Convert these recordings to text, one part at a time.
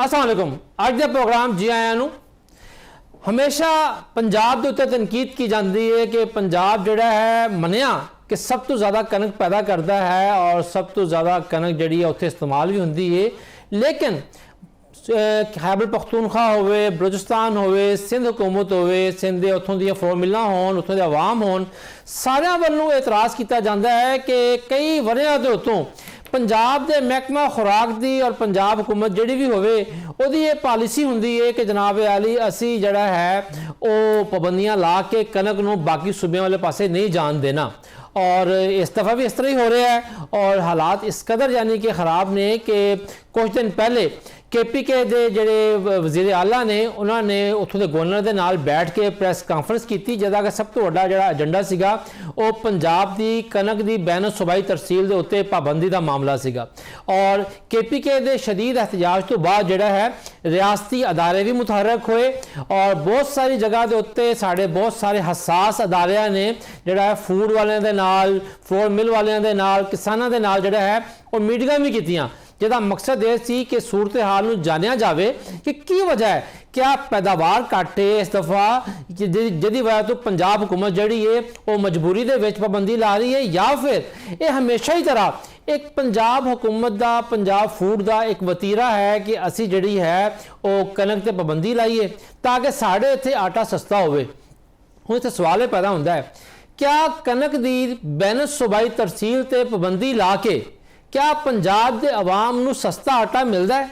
अस्सलाम वालेकुम। अज का प्रोग्राम जी आया नू हमेशा पंजाब के उत्ते तनकीद की जाती है कि पंजाब जोड़ा है मनिया कि सब तो ज़्यादा कनक पैदा करता है और सब तो ज़्यादा कनक जी उत्थे इस्तेमाल भी होंगी है। लेकिन खैबर पख्तूनखा होवे, बलूचिस्तान होवे, सिंध हुकूमत होवे, सिंध दे उत्थों दी फ्लोर मिलां होन, उत्थों दे अवाम होन, सारिਆਂ ਵੱਲੋਂ एतराज़ किया जाता है कि कई वरियां दे उत्तों पंजाब के महकमा खुराक की और पंजाब हुकूमत जी भी होवे उहदी ये पॉलिसी हुंदी है कि जनाब आली असी जड़ा है वो पाबंदियां ला के कनक नूं बाकी सूबे वाले पासे नहीं जान देना। और इस दफ़ा भी इस तरह ही हो रहा है और हालात इस कदर यानी कि ख़राब ने कि कुछ दिन पहले KPK के ਜਿਹੜੇ वज़ीर आला ने उन्होंने उत्थों के गवर्नर के नाल बैठ के प्रैस कानफ्रेंस की जिहदा कि सब तो वड्डा जिहड़ा एजेंडा सीगा वो पंजाब की कनक की बैन सूबाई तरसील के उत्ते पाबंदी का मामला सीगा। और KPK के शदीद एहतजाज तो बाद जिहड़ा है रियासती अदारे भी मुतहरक हुए और बहुत सारी जगह के उत्ते साढ़े बहुत सारे हसास अदारियां ने जिहड़ा है फूड वालियां दे नाल, फ्लोर मिल वालियां दे नाल, किसानां दे नाल जिहड़ा है वो मीटिंगां भी कीतियां जिहदा मकसद यह सी कि सूरत हाल नूं जानिया जाए कि की वजह है, क्या पैदावार घट है इस दफ़ा जिहदी वजह तो पंजाब हुकूमत जिहड़ी है वो मजबूरी दे विच पाबंदी ला रही है या फिर ये हमेशा ही तरह एक पंजाब हुकूमत का पंजाब फूड का एक वतीरा है कि असी जिहड़ी है वो कनक ते पाबंदी लाइए ताकि साढ़े इत्थे आटा सस्ता होवे। हुण इत्थे सवाल पैदा होंदा है क्या कनक दी बैन सूबाई तरसील ते पाबंदी ला के क्या पंजाब के अवाम नूं सस्ता आटा मिलता है?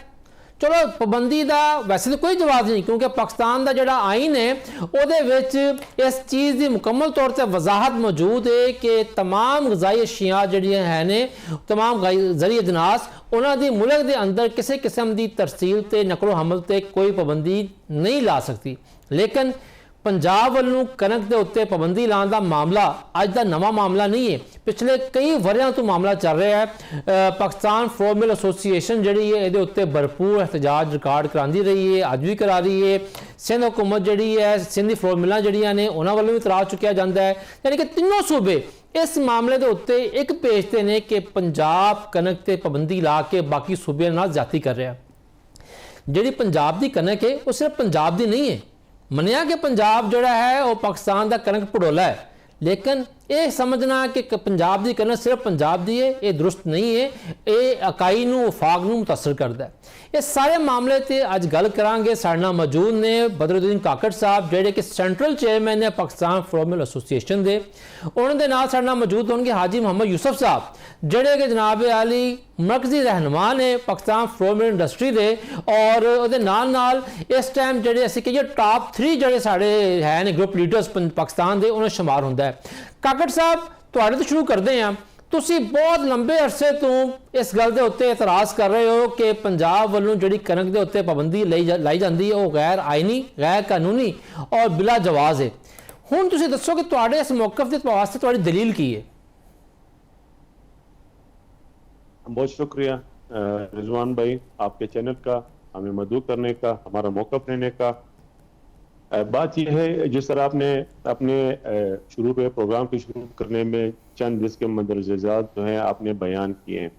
चलो पाबंदी का वैसे तो कोई जवाब नहीं क्योंकि पाकिस्तान का जोड़ा आइन है उहदे विच इस चीज़ की मुकम्मल तौर पर वजाहत मौजूद है कि तमाम गज़ाई अशिया जिहड़ियां है ने तमाम ज़री अजनास उन्होंने मुल्क के अंदर किसी किस्म की तरसील ते नकलो हमल ते कोई पाबंदी नहीं ला सकती। लेकिन पंजाब वालों कनक के उत्ते पाबंदी लाने का मामला अज का नवा मामला नहीं है, पिछले कई वरियां तो मामला चल रहा है। पाकिस्तान फ्लोर मिल एसोसीएशन जी है ये उत्ते भरपूर एहतजाज रिकॉर्ड कराती रही है, अज भी करा रही है। सिंध हुकूमत जी है, सिंधी फ्लोर मिलां जड़ियां ने उन्होंने वालों भी इतराज़ चुकिया जाता है। यानी कि तीनों सूबे इस मामले के उत्ते एक पेजते हैं कि पंजाब कनक ते पाबंदी ला के बाकी सूबे नाल ज़्यादती कर रहा है। जी पंजाब की कनक है वो सिर्फ पंजाब की नहीं है, मनिया कि पंजाब जोड़ा है वो पाकिस्तान का कनक पड़ोला है, लेकिन ये समझना कि पंजाब की कनक सिर्फ पंजाब की है ये दुरुस्त नहीं है, ये इकाई नूं वफाक नूं मुतासर करता है। ये सारे मामले ते अज गल करांगे। साडे नाल मौजूद ने बदरुद्दीन काकड़ साहब जिहड़े कि सेंट्रल चेयरमैन ने पाकिस्तान फ्लोर मिल एसोसीएशन दे, उन्हां दे नाल साडे नाल मौजूद होणगे हाजी मोहम्मद यूसुफ साहब जिहड़े कि जनाब आली मरकजी रहनुमा ने पाकिस्तान फ्लोर मिल इंडस्ट्री दे और उहदे नाल नाल इस टाइम जिहड़े असीं कहिए टॉप 3 जिहड़े साडे है ने ग्रुप लीडर्स पाकिस्तान दे उन्हें शुमार हुंदा है। काकड़ साहब तुहाडे तो शुरू करते हैं, तुसी बहुत लंबे अरसे तो इस गल के उत्ते एतराज़ कर रहे हो कि पंजाब वालों जिहड़ी कनक के उत्ते पाबंदी लाई जाती है वो गैर आइनी, गैर कानूनी और बिला जवाज़ है। हुण तुसी दसो कि तुहाडे इस मौकफ के वास्ते तुहाडी दलील की है? बहुत शुक्रिया रिजवान भाई आपके चैनल का हमें मदऊ करने का, हमारा मौकफ लेने का। बात यह है जिस तरह आपने अपने शुरू में प्रोग्राम की शुरू करने में चंद इसके मंदरजात जो है आपने बयान किए हैं,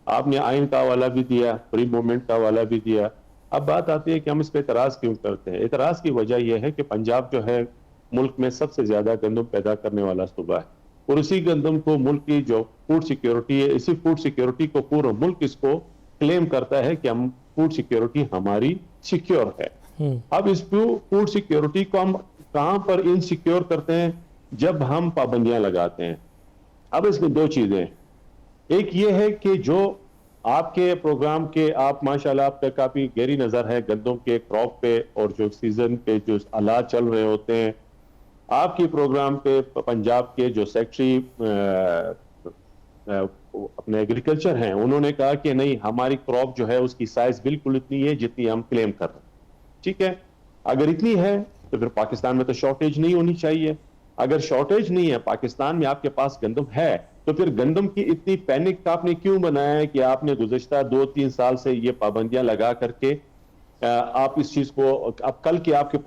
आपने आइन का हवाला भी दिया, फ्री मूवमेंट का हवाला भी दिया। अब बात आती है कि हम इस पर एतराज़ क्यों करते हैं। एतराज़ की वजह यह है कि पंजाब जो है मुल्क में सबसे ज़्यादा गंदम पैदा करने वाला सूबा है और इसी गंदम को मुल्क की जो फूड सिक्योरिटी है, इसी फूड सिक्योरिटी को पूरा मुल्क इसको क्लेम करता है कि हम फूड सिक्योरिटी हमारी सिक्योर है। अब इस फूड सिक्योरिटी को हम कहां पर इनसिक्योर करते हैं? जब हम पाबंदियां लगाते हैं। अब इसमें दो चीजें, एक ये है कि जो आपके प्रोग्राम के आप माशाल्लाह आपका काफी गहरी नजर है गंदम के क्रॉप पे और जो सीजन पे जो हालात चल रहे होते हैं, आपकी प्रोग्राम पे पंजाब के जो सेक्रेटरी अपने एग्रीकल्चर हैं उन्होंने कहा कि नहीं हमारी क्रॉप जो है उसकी साइज बिल्कुल इतनी है जितनी हम क्लेम कर रहे हैं। ठीक है, अगर इतनी है तो फिर पाकिस्तान में तो शॉर्टेज नहीं होनी चाहिए। अगर शॉर्टेज नहीं है, पाकिस्तान में आपके पास गंदम है, तो फिर गंदम की इतनी पैनिक आपने क्यों बनाया है कि आपने गुज़श्ता 2-3 साल से ये पाबंदियां लगा करके आप इस चीज को अब कल के आपके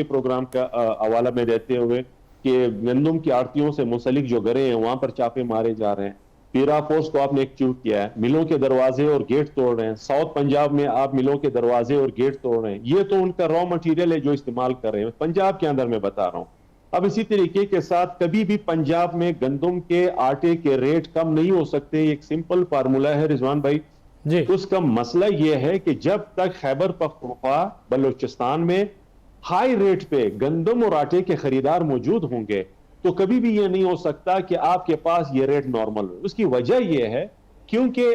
प्रोग्राम का हवाला में देते हुए कि गंदम की आड़तियों से मुंसलिक जो घरें हैं वहां पर चापे मारे जा रहे हैं, पीरा फोर्स को आपने एक्टिव किया है, मिलों के दरवाजे और गेट तोड़ रहे हैं, साउथ पंजाब में आप मिलों के दरवाजे और गेट तोड़ रहे हैं, ये तो उनका रॉ मटेरियल है जो इस्तेमाल कर रहे हैं पंजाब के अंदर, मैं बता रहा हूं। अब इसी तरीके के साथ कभी भी पंजाब में गंदम के आटे के रेट कम नहीं हो सकते, एक सिंपल फार्मूला है रिजवान भाई जी। उसका मसला यह है कि जब तक खैबर पख्तूनख्वा बलूचिस्तान में हाई रेट पे गंदम और आटे के खरीदार मौजूद होंगे तो कभी भी यह नहीं हो सकता कि आपके पास ये रेट नॉर्मल हो। उसकी वजह यह है क्योंकि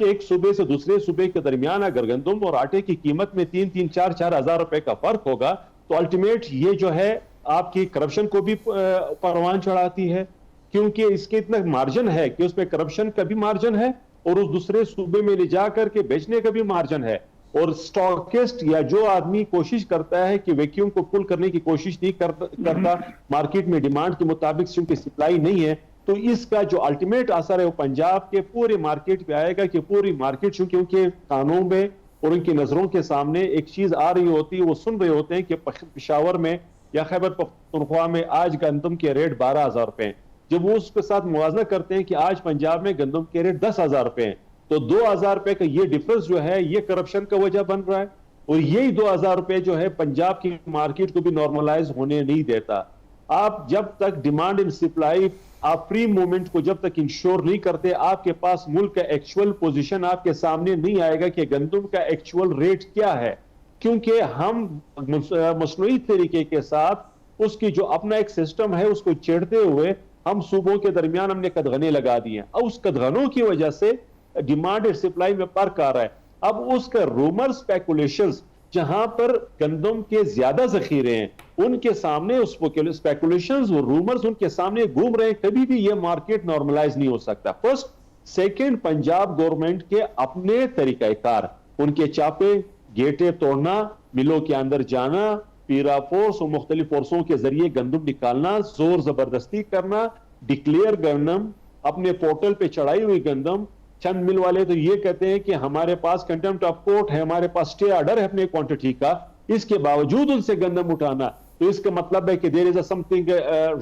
एक सूबे से दूसरे सूबे के दरमियान अगर गंदम और आटे की कीमत में 3-4 हजार रुपए का फर्क होगा तो अल्टीमेट ये जो है आपकी करप्शन को भी परवान चढ़ाती है, क्योंकि इसके इतना मार्जिन है कि उसमें करप्शन का भी मार्जिन है और उस दूसरे सूबे में ले जाकर के बेचने का भी मार्जिन है। और स्टॉकिस्ट या जो आदमी कोशिश करता है कि वैक्यूम को पुल करने की कोशिश नहीं करता मार्केट में डिमांड के मुताबिक क्योंकि सप्लाई नहीं है, तो इसका जो अल्टीमेट असर है वो पंजाब के पूरे मार्केट पे आएगा कि पूरी मार्केट क्योंकि कानून में और उनकी नजरों के सामने एक चीज आ रही होती है, वो सुन रहे होते हैं कि पेशावर में या खैबर पख्तूनख्वा में आज गंदम के रेट 12,000 रुपए हैं। जब वो उसके साथ मुवाजना करते हैं कि आज पंजाब में गंदम के रेट 10,000 रुपए हैं, तो 2,000 रुपए का ये डिफरेंस जो है ये करप्शन का वजह बन रहा है और यही 2,000 रुपए जो है पंजाब की मार्केट को भी नॉर्मलाइज होने नहीं देता। आप जब तक डिमांड एंड सप्लाई आप फ्री मूवमेंट को जब तक इंश्योर नहीं करते, आपके पास मुल्क का एक्चुअल पोजीशन आपके सामने नहीं आएगा कि गंदम का एक्चुअल रेट क्या है, क्योंकि हम मसनूई तरीके के साथ उसकी जो अपना एक सिस्टम है उसको छेड़ते हुए हम सूबों के दरमियान हमने कदगने लगा दिए और उस कदगनों की वजह से डिमांड और सप्लाई में फर्क आ रहा है। अब उसका रूमर स्पेकुलेशंस जहां पर गंदम के ज्यादा जखीरे हैं उनके सामने उस स्पेकुलेशंस और रूमर्स उनके सामने घूम रहे हैं, कभी भी ये मार्केट नॉर्मलाइज नहीं हो सकता। फर्स्ट सेकंड, पंजाब गवर्नमेंट के अपने तरीकाकार, उनके चापे गेटे तोड़ना, मिलों के अंदर जाना, पीरा फोर्स और मुख्तलिफ फोर्सों के जरिए गंदम निकालना, जोर जबरदस्ती करना, डिक्लेयर गंदम, अपने पोर्टल पे चढ़ाई हुई गंदम। चंद मिल वाले तो ये कहते हैं कि हमारे पास कंटेम्प्ट ऑफ कोर्ट है, हमारे पास स्टे ऑर्डर है अपने क्वांटिटी का, इसके बावजूद उनसे गंदम उठाना, तो इसका मतलब है कि देयर इज समथिंग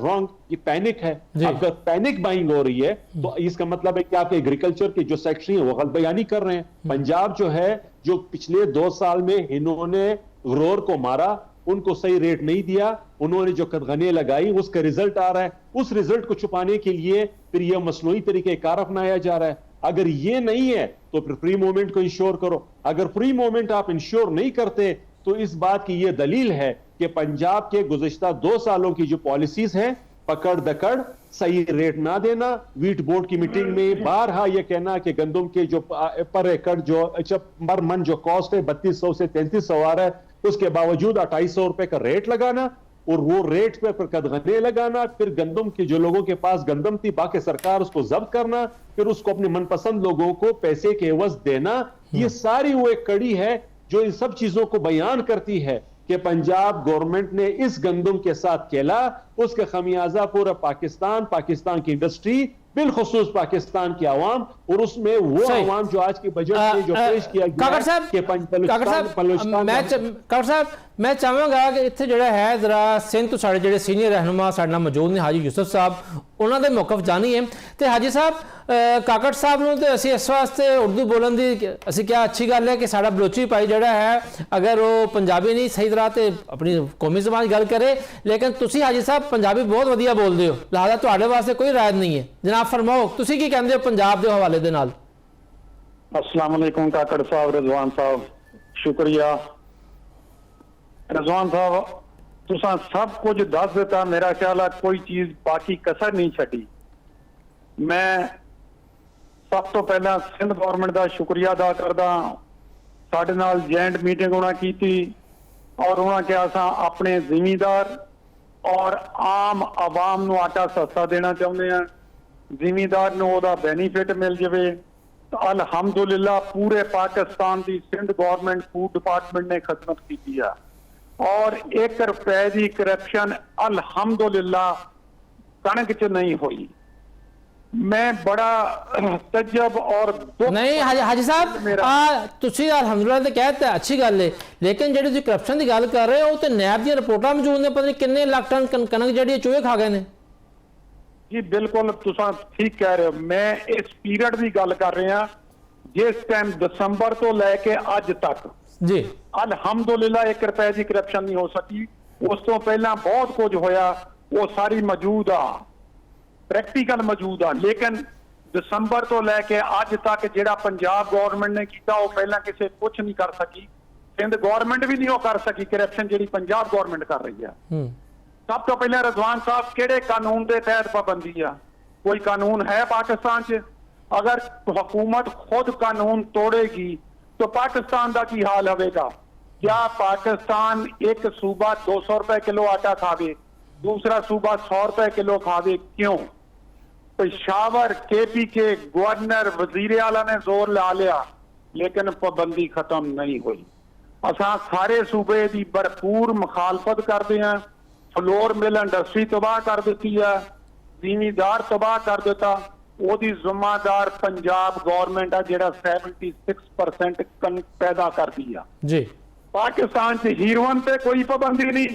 रॉन्ग, ये पैनिक है। अगर पैनिक बाइंग हो रही है तो इसका मतलब है कि आप एग्रीकल्चर के जो सेक्रेटरी हैं वो गलत बयानी कर रहे हैं। पंजाब जो है, जो पिछले 2 साल में इन्होंने ग्रोअर को मारा, उनको सही रेट नहीं दिया, उन्होंने जो कदगने लगाई उसका रिजल्ट आ रहा है, उस रिजल्ट को छुपाने के लिए फिर यह मसनूई तरीके कार अपनाया जा रहा है। अगर ये नहीं है तो फिर फ्री मूवमेंट को इंश्योर करो। अगर फ्री मूवमेंट आप इंश्योर नहीं करते तो इस बात की यह दलील है कि पंजाब के गुज़िश्ता 2 सालों की जो पॉलिसीज हैं, पकड़ दकड़, सही रेट ना देना, वीट बोर्ड की मीटिंग में बारहा यह कहना कि गंदम के जो पर एकड़ जो पर मन जो कॉस्ट है 3200 से 3300 आ रहा है, उसके बावजूद 2800 रुपए का रेट लगाना और वो रेट पे फिर कदगने लगाना, फिर गंदम के जो लोगों के पास गंदम थी बाकी सरकार उसको जब्त करना, फिर उसको अपने मनपसंद लोगों को पैसे के एवज देना, ये सारी वो एक कड़ी है जो इन सब चीजों को बयान करती है कि पंजाब गवर्नमेंट ने इस गंदम के साथ खेला, उसका खमियाजा पूरा पाकिस्तान की इंडस्ट्री, बिलखुसूस पाकिस्तान की आवाम, और उसमें वो आवाम जो आज के बजट में जो पेश किया गया साहब मैं चाहांगा कि इत्थे जिहड़ा है जरा सिंध तो साडे जिहड़े सीनियर रहनुमा साडे नाल मौजूद ने हाजी यूसुफ साहब, उन्होंने मौकफ जानिए। तो हाजी साहब, काकड़ साहब नूं ते असीं इस वास्ते उर्दू बोलन दी असीं क्या अच्छी गल है कि साडा बलोची भाई जिहड़ा है अगर वो पंजाबी नहीं सही तरह ते अपनी कौमी ज़बान गल करे, लेकिन तुसीं हाजी साहब पंजाबी बहुत वधिया बोलदे हो, लिहाजा तुहाडे वास्ते कोई रायत नहीं है। जनाब फरमाओ, तुसीं की कहंदे हो पंजाब दे हवाले दे नाल? अस्सलाम वालेकुम काकड़ साहब, रिजवान साहब, शुक्रिया। रिजवान साहब, तुसां सब कुछ दस दिता, मेरा ख्याल है कोई चीज बाकी कसर नहीं छड़ी। मैं सब तो पहला सिंध गवर्नमेंट का शुक्रिया अदा करदा, साडे नाल जॉइंट मीटिंग उन्हां कीती और उन्हां कहा असां अपने जिमीदार और आम आवाम नूं आटा सस्ता देना चाहुंदे हां, जिमीदार नूं ओहदा बेनीफिट मिल जावे। अल्हम्दुलिल्लाह पूरे पाकिस्तान की सिंध गवर्नमेंट फूड डिपार्टमेंट ने खिदमत की है और 1 रुपए की करप्शन अल्हम्दुलिल्लाह कणक च नहीं हुई। मैं बड़ा तजब और नहीं हाजी साहब, तुसी अल्हम्दुलिल्लाह ते कहते अच्छी गल है, लेकिन जिहड़ी तुसीं करप्शन की गल कर रहे हो तो नैब दी रिपोर्टां मौजूद ने, पता नहीं किन्ने लाख टन कणक जिहड़ी चूहे खा गए ने। जी बिल्कुल तुसा ठीक कह रहे हो। मैं इस पीरियड की गल कर रहा जिस टाइम दिसंबर तो लैके अज तक जी अलहमदुलिल्लाह 1 रुपए की करप्शन नहीं हो सकी। उस तो पहला बहुत कुछ होया, वो सारी मौजूद आ, प्रैक्टिकल मौजूद आ, लेकिन दिसंबर तो लैके अज तक जिहड़ा पंजाब गवर्नमेंट ने किया वो पहला किसी कुछ नहीं कर सकी। सिंध गवर्नमेंट भी नहीं वो कर सकी करप्शन जिहड़ी पंजाब गवर्नमेंट कर रही है। सब तो पहले रिजवान साहब किहड़े कानून के तहत पाबंदी आ? कोई कानून है पाकिस्तान च? अगर हुकूमत खुद कानून तोड़ेगी तो पाकिस्तान का की हाल होगा? क्या पाकिस्तान एक सूबा 200 रुपए किलो आटा खावे, दूसरा सूबा 100 रुपए किलो खावे? क्यों? पेशावर KPK गवर्नर वजीर आला ने जोर ला लिया लेकिन पाबंदी खत्म नहीं हुई। असा सारे सूबे की भरपूर मुखालफत करते हैं। फ्लोर मिल इंडस्ट्री तबाह कर दी है, जिमीदार तबाह कर दिता। ओदी जिम्मेदार पंजाब गवर्नमेंट है जिहड़ा 76% कणक पैदा करती है जी। पाकिस्तान से हीरोइन पे कोई पाबंदी नहीं,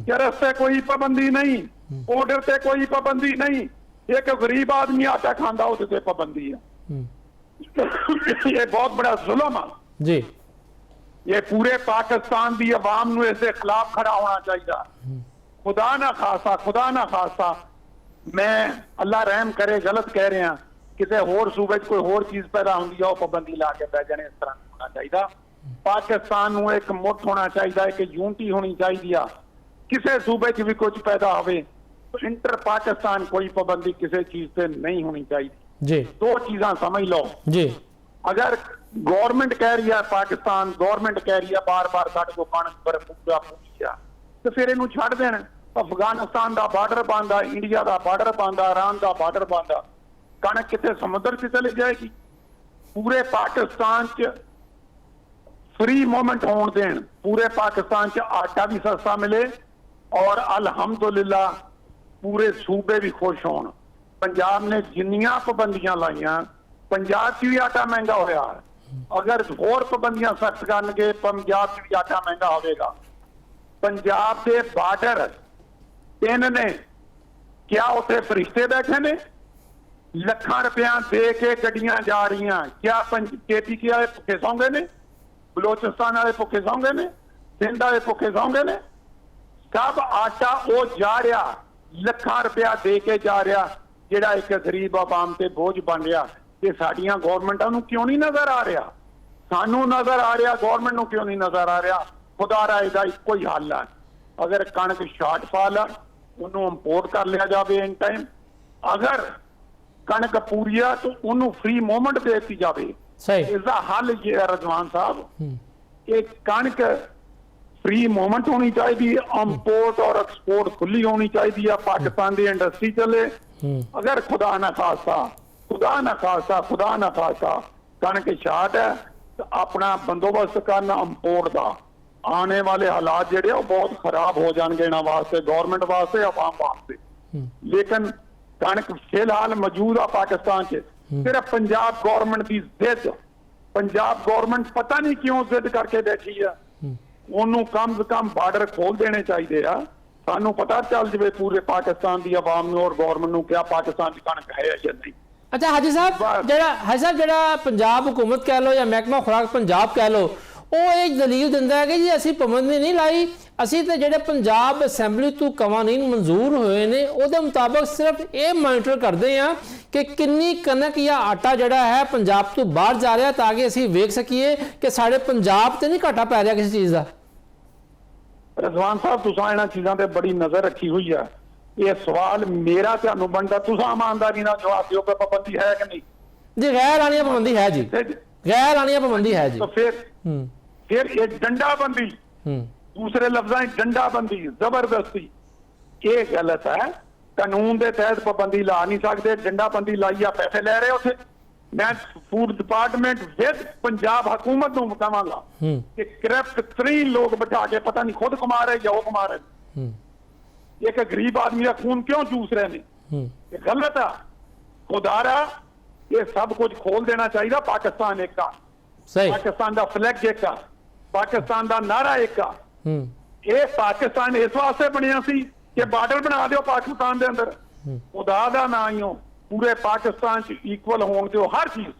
चरस पे कोई पाबंदी नहीं, ऑर्डर पे कोई पाबंदी नहीं। एक गरीब आदमी आटा खांदा उस पे पाबंदी है। ये बहुत बड़ा जुल्म है जी। ये पूरे पाकिस्तान की अवाम नूं इसके खिलाफ खड़ा होना चाहिए। खुदा ना खासा मैं अल्लाह रहम करे गलत कह रहे हैं किसी होर सूबे कोई होर चीज पैदा होंगी है पाबंदी ला के बह जाने। इस तरह होना चाहिए। पाकिस्तान नूं एक मुठ होना चाहिए, एक यूनिटी होनी चाहिए। किसी सूबे च भी कुछ पैदा हो तो इंटर पाकिस्तान कोई पाबंदी किसी चीज पे नहीं होनी चाहिए जी। दो चीजा समझ लो जी। अगर गवर्नमेंट कह रही है, पाकिस्तान गवर्नमेंट कह रही है बार बार साढ़े को कणक पूरा पूरी है तो फिर इनू छड़ देना। अफगानिस्तान का बार्डर बनता, इंडिया का बार्डर बनता, ईरान का बार्डर बनता, कणक कितने समुद्र से चली जाएगी। पूरे पाकिस्तान च फ्री मूवमेंट होने देन, पूरे पाकिस्तान च आटा भी सस्ता मिले और अल्हम्दुलिल्लाह पूरे सूबे भी खुश होन। पंजाब ने जिन्नियां पाबंदियां लाइया, पंजाब च भी आटा महंगा होया। अगर होर पाबंदियां सख्त करनगे पंजाब च भी आटा महंगा होगा। पंजाब के बार्डर 3 ने, क्या उत्थे फरिश्ते बैठे ने? ਲੱਖਾਂ रुपया दे के गड्डियां जा रही हैं। क्या KPK वाले भुखे सौंगे ने? बलोचिस्तान वाले भुखे सौंगे ने? सिंध वाले भुखे सौंगे ने? सब आटा वो जा रहा, ਲੱਖਾਂ रुपया दे के जा रहा, जिहड़ा एक गरीब आवाम ते बोझ बन रहा। ये साडियां गवर्नमेंटां नूं क्यों नहीं नजर आ रहा? सानू नजर आ रहा, गवर्नमेंट नूं क्यों नहीं नजर आ रहा? खुदा रा इहदा इक्को ही हल है। अगर कणक शॉर्टफॉल है उन्होंने इंपोर्ट कर लिया जाए इन टाइम। अगर कणक पूरी है तो उन्होंने फ्री मूवमेंट दे दी जाए। इसका हल ये है रजवान साहब कि कणक फ्री मूवमेंट होनी चाहिए, इंपोर्ट और एक्सपोर्ट खुली होनी चाहिए, पाकिस्तान की इंडस्ट्री चले। अगर खुदा ना खासा कणक शार्ट है तो अपना बंदोबस्त करना इंपोर्ट का। आने वाले हालात जेडे बहुत खराब हो जाएंगे इन्हां वास्ते, गवर्नमेंट वास्ते, अवाम वास्ते। लेकिन कणक फिलहाल मौजूद आ पाकिस्तान च। सिर्फ पंजाब गवर्नमेंट की जिद, पंजाब गवर्नमेंट पता नहीं क्यों जिद करके बैठी है। उन्होंने कम से कम बार्डर खोल देने चाहिए। सानू पता चल जाए पूरे पाकिस्तान की अवाम नूं और गवर्नमेंट नूं क्या पाकिस्तान की कणक है या नहीं। अच्छा हाजी साहब ਜਿਹੜਾ पंजाब हुकूमत कह लो या महकमा खुराक पंजाब कह लो, ਉਹ ਇਹ ਦਲੀਲ ਦਿੰਦਾ ਹੈ ਕਿ ਜੀ ਅਸੀਂ ਪਾਬੰਦੀ ਨਹੀਂ ਲਾਈ, ਅਸੀਂ ਤੇ ਜਿਹੜੇ ਪੰਜਾਬ ਅਸੈਂਬਲੀ ਤੋਂ ਕਾਨੂੰਨ ਮਨਜ਼ੂਰ ਹੋਏ ਨੇ ਉਹਦੇ ਮੁਤਾਬਕ ਸਿਰਫ ਇਹ ਮੋਨੀਟਰ ਕਰਦੇ ਆ ਕਿ ਕਿੰਨੀ ਕਣਕ ਜਾਂ ਆਟਾ ਜਿਹੜਾ ਹੈ ਪੰਜਾਬ ਤੋਂ ਬਾਹਰ ਜਾ ਰਿਹਾ ਤਾਂ ਕਿ ਅਸੀਂ ਵੇਖ ਸਕੀਏ ਕਿ ਸਾਡੇ ਪੰਜਾਬ ਤੇ ਨਹੀਂ ਘਾਟਾ ਪੈ ਰਿਹਾ ਕਿਸੇ ਚੀਜ਼ ਦਾ। रजवान साहब तुसां इन्हां चीज़ां ते बड़ी नजर रखी हुई है। ये सवाल मेरा तुहानूं बनदा, तुसां ईमानदारी नाल जवाब दिओ कि पाबंदी है कि नहीं। जी गैर आनिया पाबंदी है जी, गैर आनिया पाबंदी है जी। तो फिर ये डंडाबंदी, दूसरे लफ्ज़ां डंडाबंदी, जबरदस्ती, ये गलत है। कानून के तहत पाबंदी ला नहीं सकते। डंडाबंदी लाइया पैसे ले रहे उसे। मैं फूड डिपार्टमेंट विद पंजाब हुकूमत को कहांगा कि करप्ट 3 लोग बिठा के पता नहीं खुद कमा रहे या वो कमा रहे, एक गरीब आदमी का खून क्यों चूस रहे हैं? ये गलत है। खुदारा ये सब कुछ खोल देना चाहिए। पाकिस्तान एक का, पाकिस्तान का फ्लैग एक का, पाकिस्तान का नारा एक का। ये पाकिस्तान इस वास्ते बनया सी कि बार्डर बना दो पाकिस्तान के अंदर, ਖੁਦਾ ਦਾ ਨਾਂ ਹੀ ਹੋ ਪੂਰੇ ਪਾਕਿਸਤਾਨ 'ਚ ਇਕੁਅਲ ਹੋਣ ਦਿਓ ਹਰ ਚੀਜ਼,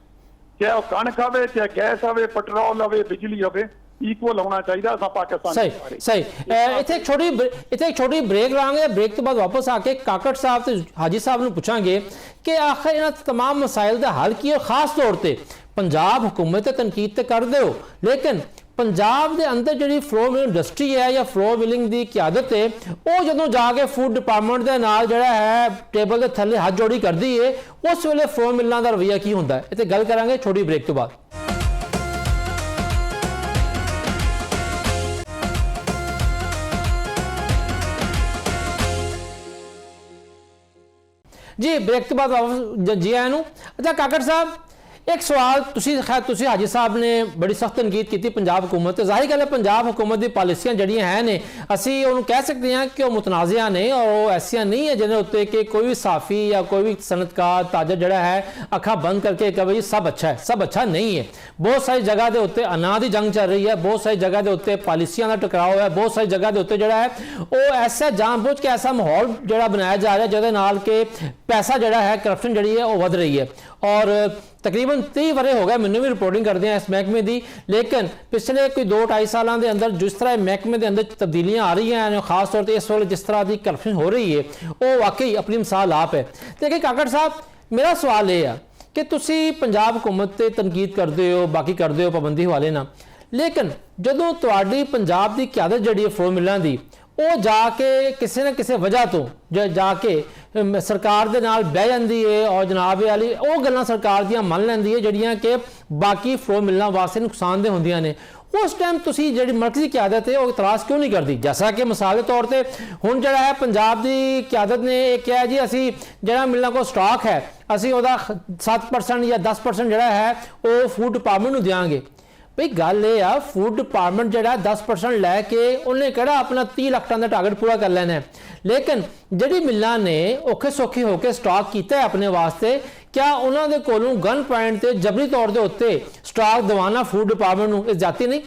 ਚਾਹੇ ਉਹ ਕਣਕ ਹੋਵੇ, ਚਾਹੇ ਗੈਸ ਹੋਵੇ, ਪੈਟਰੋਲ ਹੋਵੇ, ਬਿਜਲੀ ਹੋਵੇ, ਇਕੁਅਲ ਹੋਣਾ ਚਾਹੀਦਾ ਅਸਾਂ ਪਾਕਿਸਤਾਨ ਸਹੀ ਸਹੀ ਇੱਥੇ ਇੱਕ ਛੋਟੀ ਬ੍ਰੇਕ ਲਾਂਗੇ। ਬ੍ਰੇਕ ਤੋਂ ਬਾਅਦ ਵਾਪਸ ਆ ਕੇ ਕਾਕੜ ਸਾਹਿਬ ਤੇ ਹਾਜੀ ਸਾਹਿਬ ਨੂੰ ਪੁੱਛਾਂਗੇ ਕਿ ਆਖਰ ਇਹਨਾਂ तमाम ਮਸਾਇਲ ਦਾ ਹੱਲ ਕੀ ਹੈ। ਖਾਸ ਤੌਰ ਤੇ ਪੰਜਾਬ हुकूमत तनकीद तो कर दो, लेकिन पंजाब के अंदर जी फ्लो मिल इंडस्ट्री है या फ्लो मिलिंग की क्यादत है वो जो जाके फूड डिपार्टमेंट के नाल जड़ा है टेबल के थले हाथ जोड़ी करती है, उस वेले फ्लो मिलना का रवैया की होंदा है। इत्थे गल करांगे छोटी ब्रेक तो बाद। जी ब्रेक तो बाद वापस जी आया नूं। अच्छा काकड़ साहब, एक सवाल तुसी हाजी साहब ने बड़ी सख्त तनकीद की पंजाब हुकूमत, जाहिर गल है पंजाब हुकूमत की पॉलिसियां जड़ियां हैं ने असी उन्होंने कह सकते हैं कि वह मुतनाज़िया ने और वो ऐसियां नहीं है जिन्हें उत्ते कि कोई भी साफ़ी या कोई भी सनतकार ताजर जड़ा है अखा बंद करके कहे भाई सब अच्छा है। सब अच्छा नहीं है। बहुत सारी जगह के उत्ते अनाज की जंग चल रही है, बहुत सारी जगह के उत्ते पॉलिसियां का टकराव है, बहुत सारी जगह के उत्ते जड़ा है वो ऐसा जानबूझ के ऐसा माहौल जड़ा बनाया जा रहा है जिहदे नाल के पैसा जड़ा है करप्शन जड़ी है वो वध रही है। और तकरीबन 30 वरे हो गए मैंने भी रिपोर्टिंग करते हैं इस महकमे की, लेकिन पिछले कोई 2-2.5 सालों के अंदर जिस तरह महकमे के अंदर तब्दीलियां आ रही हैं, खास तौर पर इस वक्त जिस तरह की करप्शन हो रही है वो वाकई अपनी मिसाल आप है। देखिए काकड़ साहब, मेरा सवाल ये है कि तुसी पंजाब हुकूमत से तनकीद करते हो, बाकी करते हो पाबंदी हवाले ना, लेकिन जदों तुहाडी पंजाब की क्यादत जड़ी फ्लो मिलां दी वो जाके किसी न किसी वजह तो जाके सरकार दे नाल बह जाती है और जनाब वाली वो गल्लां सरकार दियां मन लैंदी है जड़ियां कि बाकी फ्लो मिलना वास्ते नुकसानदेह होंदियां ने। उस टाइम तुसी जिहड़ी मरकजी क्यादत है वो इतराज़ क्यों नहीं करती? जैसा कि मिसाल के तौर पर हुण जिहड़ा है पंजाब की क्यादत ने कहा जी असी जिहड़ा मिलना को स्टॉक है असी उहदा 7% या 10% जिहड़ा है वो फूड डिपार्टमेंट नूं देंगे। भाई गल ये आ फूड डिपार्टमेंट जड़ा 10% लैके उन्हें कड़ा अपना 30 लाख टन का टारगेट पूरा कर लेना है, लेकिन जी मिलों ने औखे सौखे होकर स्टॉक किया है अपने वास्ते, क्या उन्होंने कोलों गन पॉइंट से जबरी तौर के उत्ते स्टॉक दवाना फूड डिपार्टमेंट इस जाती नहीं?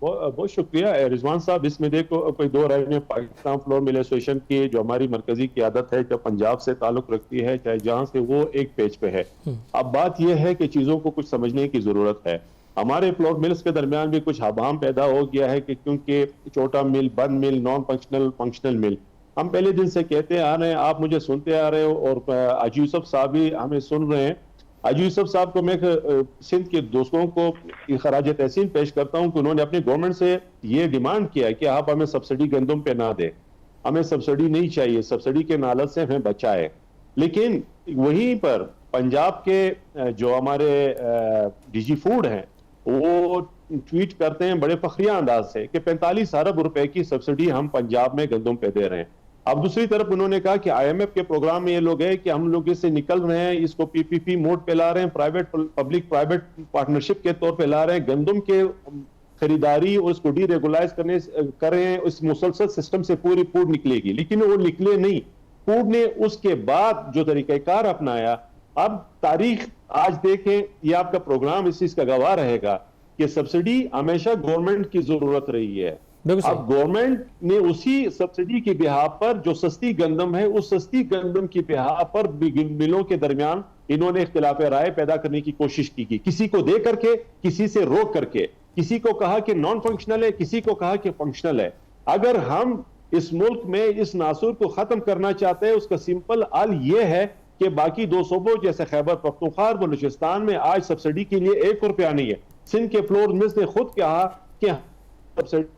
बहुत शुक्रिया रिजवान साहब। इसमें देखो कोई दो राय में पाकिस्तान फ्लोर मिल एसोसिएशन की जो हमारी मरकजी क़यादत है जो पंजाब से ताल्लुक रखती है, चाहे जहां से वो एक पेज पे है। अब बात यह है कि चीजों को कुछ समझने की जरूरत है। हमारे फ्लोर मिल्स के दरमियान भी कुछ हबाम पैदा हो गया है कि क्योंकि छोटा मिल, बंद मिल, नॉन फंक्शनल, फंक्शनल मिल, हम पहले दिन से कहते आ रहे हैं, आप मुझे सुनते आ रहे हो और आज यूसुफ साहब भी हमें सुन रहे हैं। आज यूसुफ साहब को मैं सिंध के दोस्तों को खराज तहसीन पेश करता हूं कि उन्होंने अपनी गवर्नमेंट से ये डिमांड किया है कि आप हमें सब्सिडी गंदम पे ना दें, हमें सब्सिडी नहीं चाहिए, सब्सिडी के नालत से हमें बचाए। लेकिन वहीं पर पंजाब के जो हमारे डीजी फूड हैं वो ट्वीट करते हैं बड़े फखरिया अंदाज से कि 45 अरब रुपए की सब्सिडी हम पंजाब में गंदम पे दे रहे हैं। अब दूसरी तरफ उन्होंने कहा कि IMF के प्रोग्राम में ये लोग है कि हम लोग इससे निकल रहे हैं, इसको PPP मोड पे ला रहे हैं, प्राइवेट पब्लिक प्राइवेट पार्टनरशिप के तौर पे ला रहे हैं, गंदम के खरीदारी और इसको डीरेगुलाइज कर रहे हैं, इस मुसलसल सिस्टम से पूरी फूड निकलेगी। लेकिन वो निकले नहीं। फूड ने उसके बाद जो तरीक़ाकार अपनाया, अब तारीख आज देखें, ये आपका प्रोग्राम इस चीज का गवाह रहेगा कि सब्सिडी हमेशा गवर्नमेंट की जरूरत रही है। अब गवर्नमेंट ने उसी सब्सिडी की बिहार पर जो सस्ती गंदम है, उस सस्ती गंदम की बिहार पर मिलों के दरमियान इन्होंने इख्तिलाफ राय पैदा करने की कोशिश की, किसी को दे करके, किसी से रोक करके, किसी को कहा कि नॉन फंक्शनल है, किसी को कहा कि फंक्शनल है। अगर हम इस मुल्क में इस नासूर को खत्म करना चाहते हैं, उसका सिंपल हल ये है कि बाकी 2 सूबों जैसे खैबर पख्तूनख्वा और बलूचिस्तान में आज सब्सिडी के लिए 1 रुपया नहीं है। सिंध के फ्लोर मिल्स ने खुद कहा कि सब्सिडी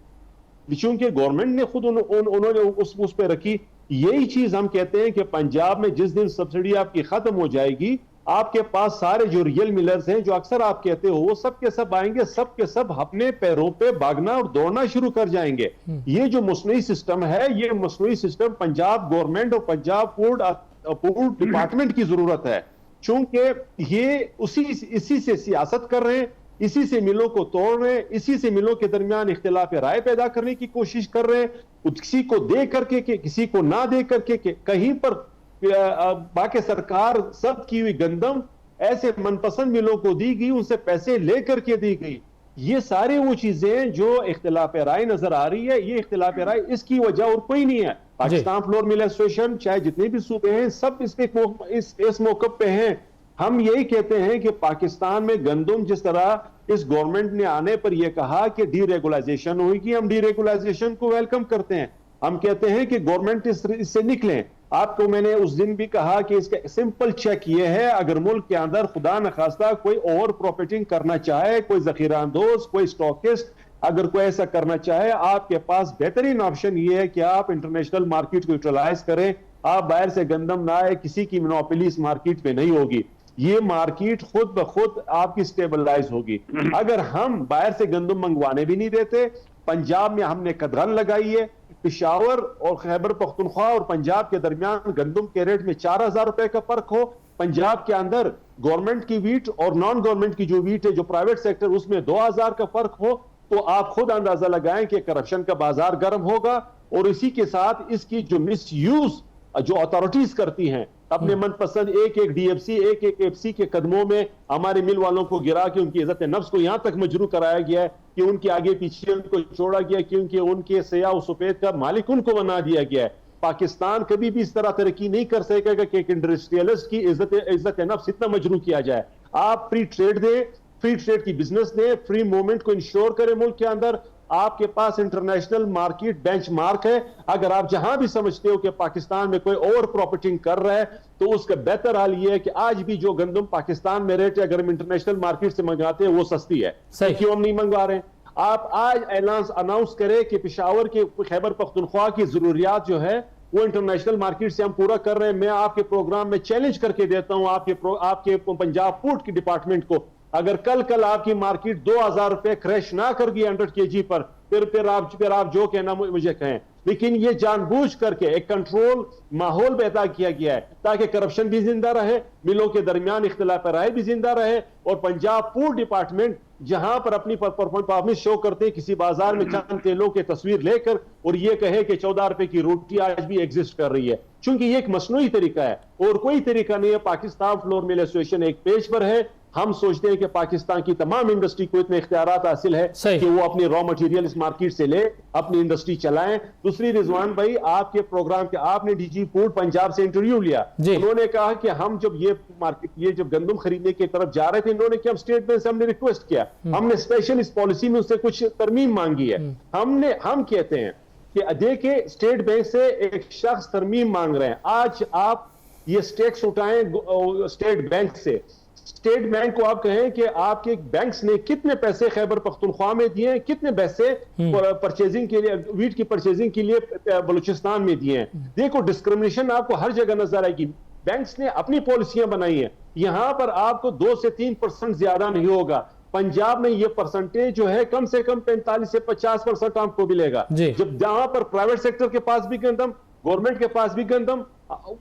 चूंकि गवर्नमेंट ने खुद उन्होंने उस पे रखी। यही चीज हम कहते हैं कि पंजाब में जिस दिन सब्सिडी आपकी खत्म हो जाएगी, आपके पास सारे जो रियल मिलर्स हैं, जो अक्सर आप कहते हो, वो सब के सब आएंगे, सब के सब अपने पैरों पे भागना और दौड़ना शुरू कर जाएंगे। ये जो मसनूई सिस्टम है, ये मसनूई सिस्टम पंजाब गवर्नमेंट और पंजाब फूड डिपार्टमेंट की जरूरत है, चूंकि ये इसी से सियासत कर रहे हैं, इसी से मिलों को तोड़ रहे हैं, इसी से मिलों के दरमियान इख्तिलाफ राय पैदा करने की कोशिश कर रहे हैं, किसी को दे करके के किसी को ना दे करके के, कहीं पर बाकी सरकार सब की हुई गंदम ऐसे मनपसंद मिलों को दी गई, उनसे पैसे लेकर के दी गई। یہ ساری وہ چیزیں جو اختلاف رائے نظر آ رہی ہے، یہ اختلاف رائے اس کی وجہ اور کوئی نہیں ہے. پاکستان فلور مل ایسوسیشن چاہے جتنے بھی صوبے ہیں سب اس موقف پہ ہیں. ہم یہی کہتے ہیں کہ پاکستان میں گندم جس طرح اس گورنمنٹ نے آنے پر یہ کہا کہ ڈی ریگولائزیشن ہوئی گی، ہم ڈی ریگولائزیشن کو ویلکم کرتے ہیں. ہم کہتے ہیں کہ گورنمنٹ اس سے نکلیں. آپ کو میں نے اس دن بھی کہا کہ اس کا سمپل چیک یہ ہے، اگر ملک کے اندر خدا نخواستہ کوئی اوور پروفٹنگ کرنا چاہے، کوئی ذخیرہ اندوز، کوئی اسٹاکسٹ اگر کوئی ایسا کرنا چاہے، آپ کے پاس بہترین آپشن یہ ہے کہ آپ انٹرنیشنل مارکیٹ کو یوٹیلائز کریں. آپ باہر سے گندم نہ آئے، کسی کی منوپلی اس مارکیٹ پہ نہیں ہوگی. یہ مارکیٹ خود بخود آپ کی سٹیبلائز ہوگی. اگر ہم باہر سے گندم منگوانے بھی نہیں دیتے، پنجاب میں ہم نے قدغن لگائی ہے، پشاور اور خیبر پختونخوا اور پنجاب کے درمیان گندم کے ریٹ میں 4,000 روپے کا فرق ہو، پنجاب کے اندر گورنمنٹ کی ویٹ اور نان گورنمنٹ کی جو ویٹ ہے جو پرائیویٹ سیکٹر اس میں 2,000 کا فرق ہو، تو آپ خود اندازہ لگائیں کہ کرپشن کا بازار گرم ہوگا. اور اسی کے ساتھ اس کی جو مس یوز جو اتھارٹیز کرتی ہیں اپنے من پسند ایک ڈی ایف سی ایک ایف سی کے قدموں میں ہمارے مل والوں کو گرا کے ان کی عزت نفس کو یہاں تک مجروح کرایا گیا ہے کہ ان کے آگے پیچھے ان کو چھوڑا گیا کیونکہ ان کے سیاہ و سفید کا مالک ان کو بنا دیا گیا ہے. پاکستان کبھی بھی اس طرح ترقی نہیں کر سکے گا کہ ایک انڈسٹریلسٹ کی عزت نفس اتنا مجروح کیا جائے. آپ فری ٹریڈ دیں، فری ٹریڈ کی بزنس دیں، فری موومنٹ کو انشور کریں ملک کے اندر. آپ کے پاس انٹرنیشنل مارکیٹ بینچ مارک ہے. اگر آپ جہاں بھی سمجھتے ہو کہ پاکستان میں کوئی اوور پراپرٹنگ کر رہا ہے تو اس کا بہتر حال یہ ہے کہ آج بھی جو گندم پاکستان میں ریٹ ہے اگر ہم انٹرنیشنل مارکیٹ سے منگاتے ہیں وہ سستی ہے. کیوں ہم نہیں منگوا رہے ہیں؟ آپ آج اناؤنس کریں کہ پشاور کے خیبر پختونخوا کی ضروریات جو ہے وہ انٹرنیشنل مارکیٹ سے ہم پورا کر رہے ہیں. میں آپ کے پروگرام میں چیلنج کر کے دیتا ہوں آپ کے پنجاب فوڈ کی ڈپارٹمنٹ کو، اگر کل آپ کی مارکیٹ 2,000 روپے کریش نہ کر گئی 100 kg پر، پھر آپ جو کہنا مجھے کہیں. لیکن یہ جان بوجھ کر کے ایک کنٹرول ماحول پیدا کیا گیا ہے تاکہ کرپشن بھی زندہ رہے، ملوں کے درمیان اختلاف رائے بھی زندہ رہے. اور پنجاب فوڈ ڈپارٹمنٹ جہاں پر اپنی پرفارمنس شو کرتے ہیں کسی بازار میں چند تیلوں کے تصویر لے کر اور یہ کہے کہ 14 روپے کی روٹی آج بھی ایگزسٹ کر رہی ہے، چونکہ یہ ایک مصنوعی طریقہ ہے اور کوئی طریقہ نہیں ہے. پاکستان فلور مل ایسوسیشن ایک پیج پر ہے. ہم سوچتے ہیں کہ پاکستان کی تمام انڈسٹری کو اتنے اختیارات حاصل ہے کہ وہ اپنی را مٹیریل اس مارکیٹ سے لے، اپنی انڈسٹری چلائیں. دوسری رضوان بھائی، آپ کے پروگرام کے آپ نے ڈی جی فوڈ پنجاب سے انٹرویو لیا، انہوں نے کہا کہ ہم جب یہ جب گندم خریدنے کی طرف جا رہے تھے انہوں نے کہ ہم اسٹیٹ بینک سے ہم نے ریکویسٹ کیا، ہم نے اسپیشل اس پالیسی میں اس سے کچھ ترمیم مانگی ہے. ہم کہتے ہیں کہ دیکھیں اسٹیٹ بینک سے ایک شخص ترمیم مانگ رہے ہیں. آج آپ یہ اسٹیکس اٹھائیں اسٹیٹ بینک سے، اسٹیٹ بینک کو آپ کہیں کہ آپ کے بینکس نے کتنے پیسے خیبر پختونخوا میں دیے ہیں، کتنے پیسے پرچیزنگ کے لیے ویٹ کی پرچیزنگ کے لیے بلوچستان میں دیے ہیں. دیکھو ڈسکرمنیشن آپ کو ہر جگہ نظر آئے گی. بینکس نے اپنی پالیسیاں بنائی ہیں، یہاں پر آپ کو 2 سے 3% زیادہ نہیں ہوگا. پنجاب میں یہ پرسنٹیج جو ہے کم سے کم 45 سے 50% آپ کو ملے گا. جب جہاں پر پرائیویٹ سیکٹر کے پاس بھی گندم، گورنمنٹ کے پاس بھی گندم،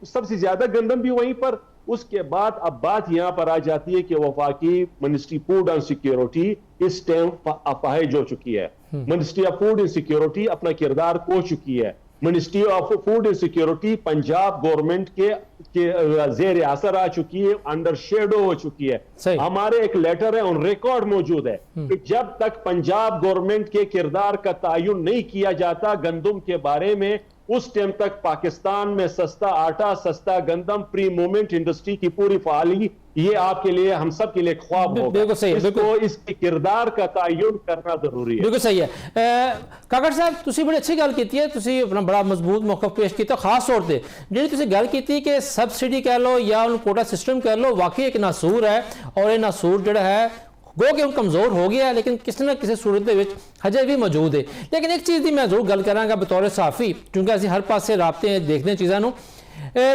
سب سے زیادہ گندم بھی وہیں پر. اس کے بعد اب بات یہاں پر آ جاتی ہے کہ وفاقی منسٹری فوڈ اینڈ سیکیورٹی اس ٹائم اپاہج ہو چکی ہے. Ministry of food and security اپنا کردار کھو چکی ہے. Ministry of food and security Punjab government کے زیر اثر آ چکی ہے، انڈر شیڈو ہو چکی ہے. ہمارے ایک لیٹر ہے آن ریکارڈ موجود ہے کہ جب تک پنجاب گورنمنٹ کے کردار کا تعین نہیں کیا جاتا گندم کے بارے میں، اس ٹائم تک پاکستان میں سستا آٹا، سستا گندم، پری موومنٹ انڈسٹری کی پوری فعالی یہ آپ کے لیے ہم سب کے لیے خواب ہوگا. بالکل صحیح ہے، اس کے کردار کا تعین کرنا ضروری ہے. بالکل صحیح ہے. کاکڑ صاحب تسی بڑی اچھی گل کیتی ہے، تسی اپنا بڑا مضبوط موقف پیش کیتا. خاص طور تے جی تسی گل کیتی کہ سبسڈی کہہ لو یا ان کوٹا سسٹم کہہ لو، واقعی ایک ناسور ہے اور یہ ناسور جڑا ہے گو کہ کمزور ہو گیا ہے لیکن کسی نہ کسی صورت دے وچ ہجے بھی موجود ہے. لیکن ایک چیز دی میں ضرور گل کراں گا بطور صحافی، کیونکہ اسی ہر پاسے رابطے ہیں دیکھتے ہیں چیزاں نو.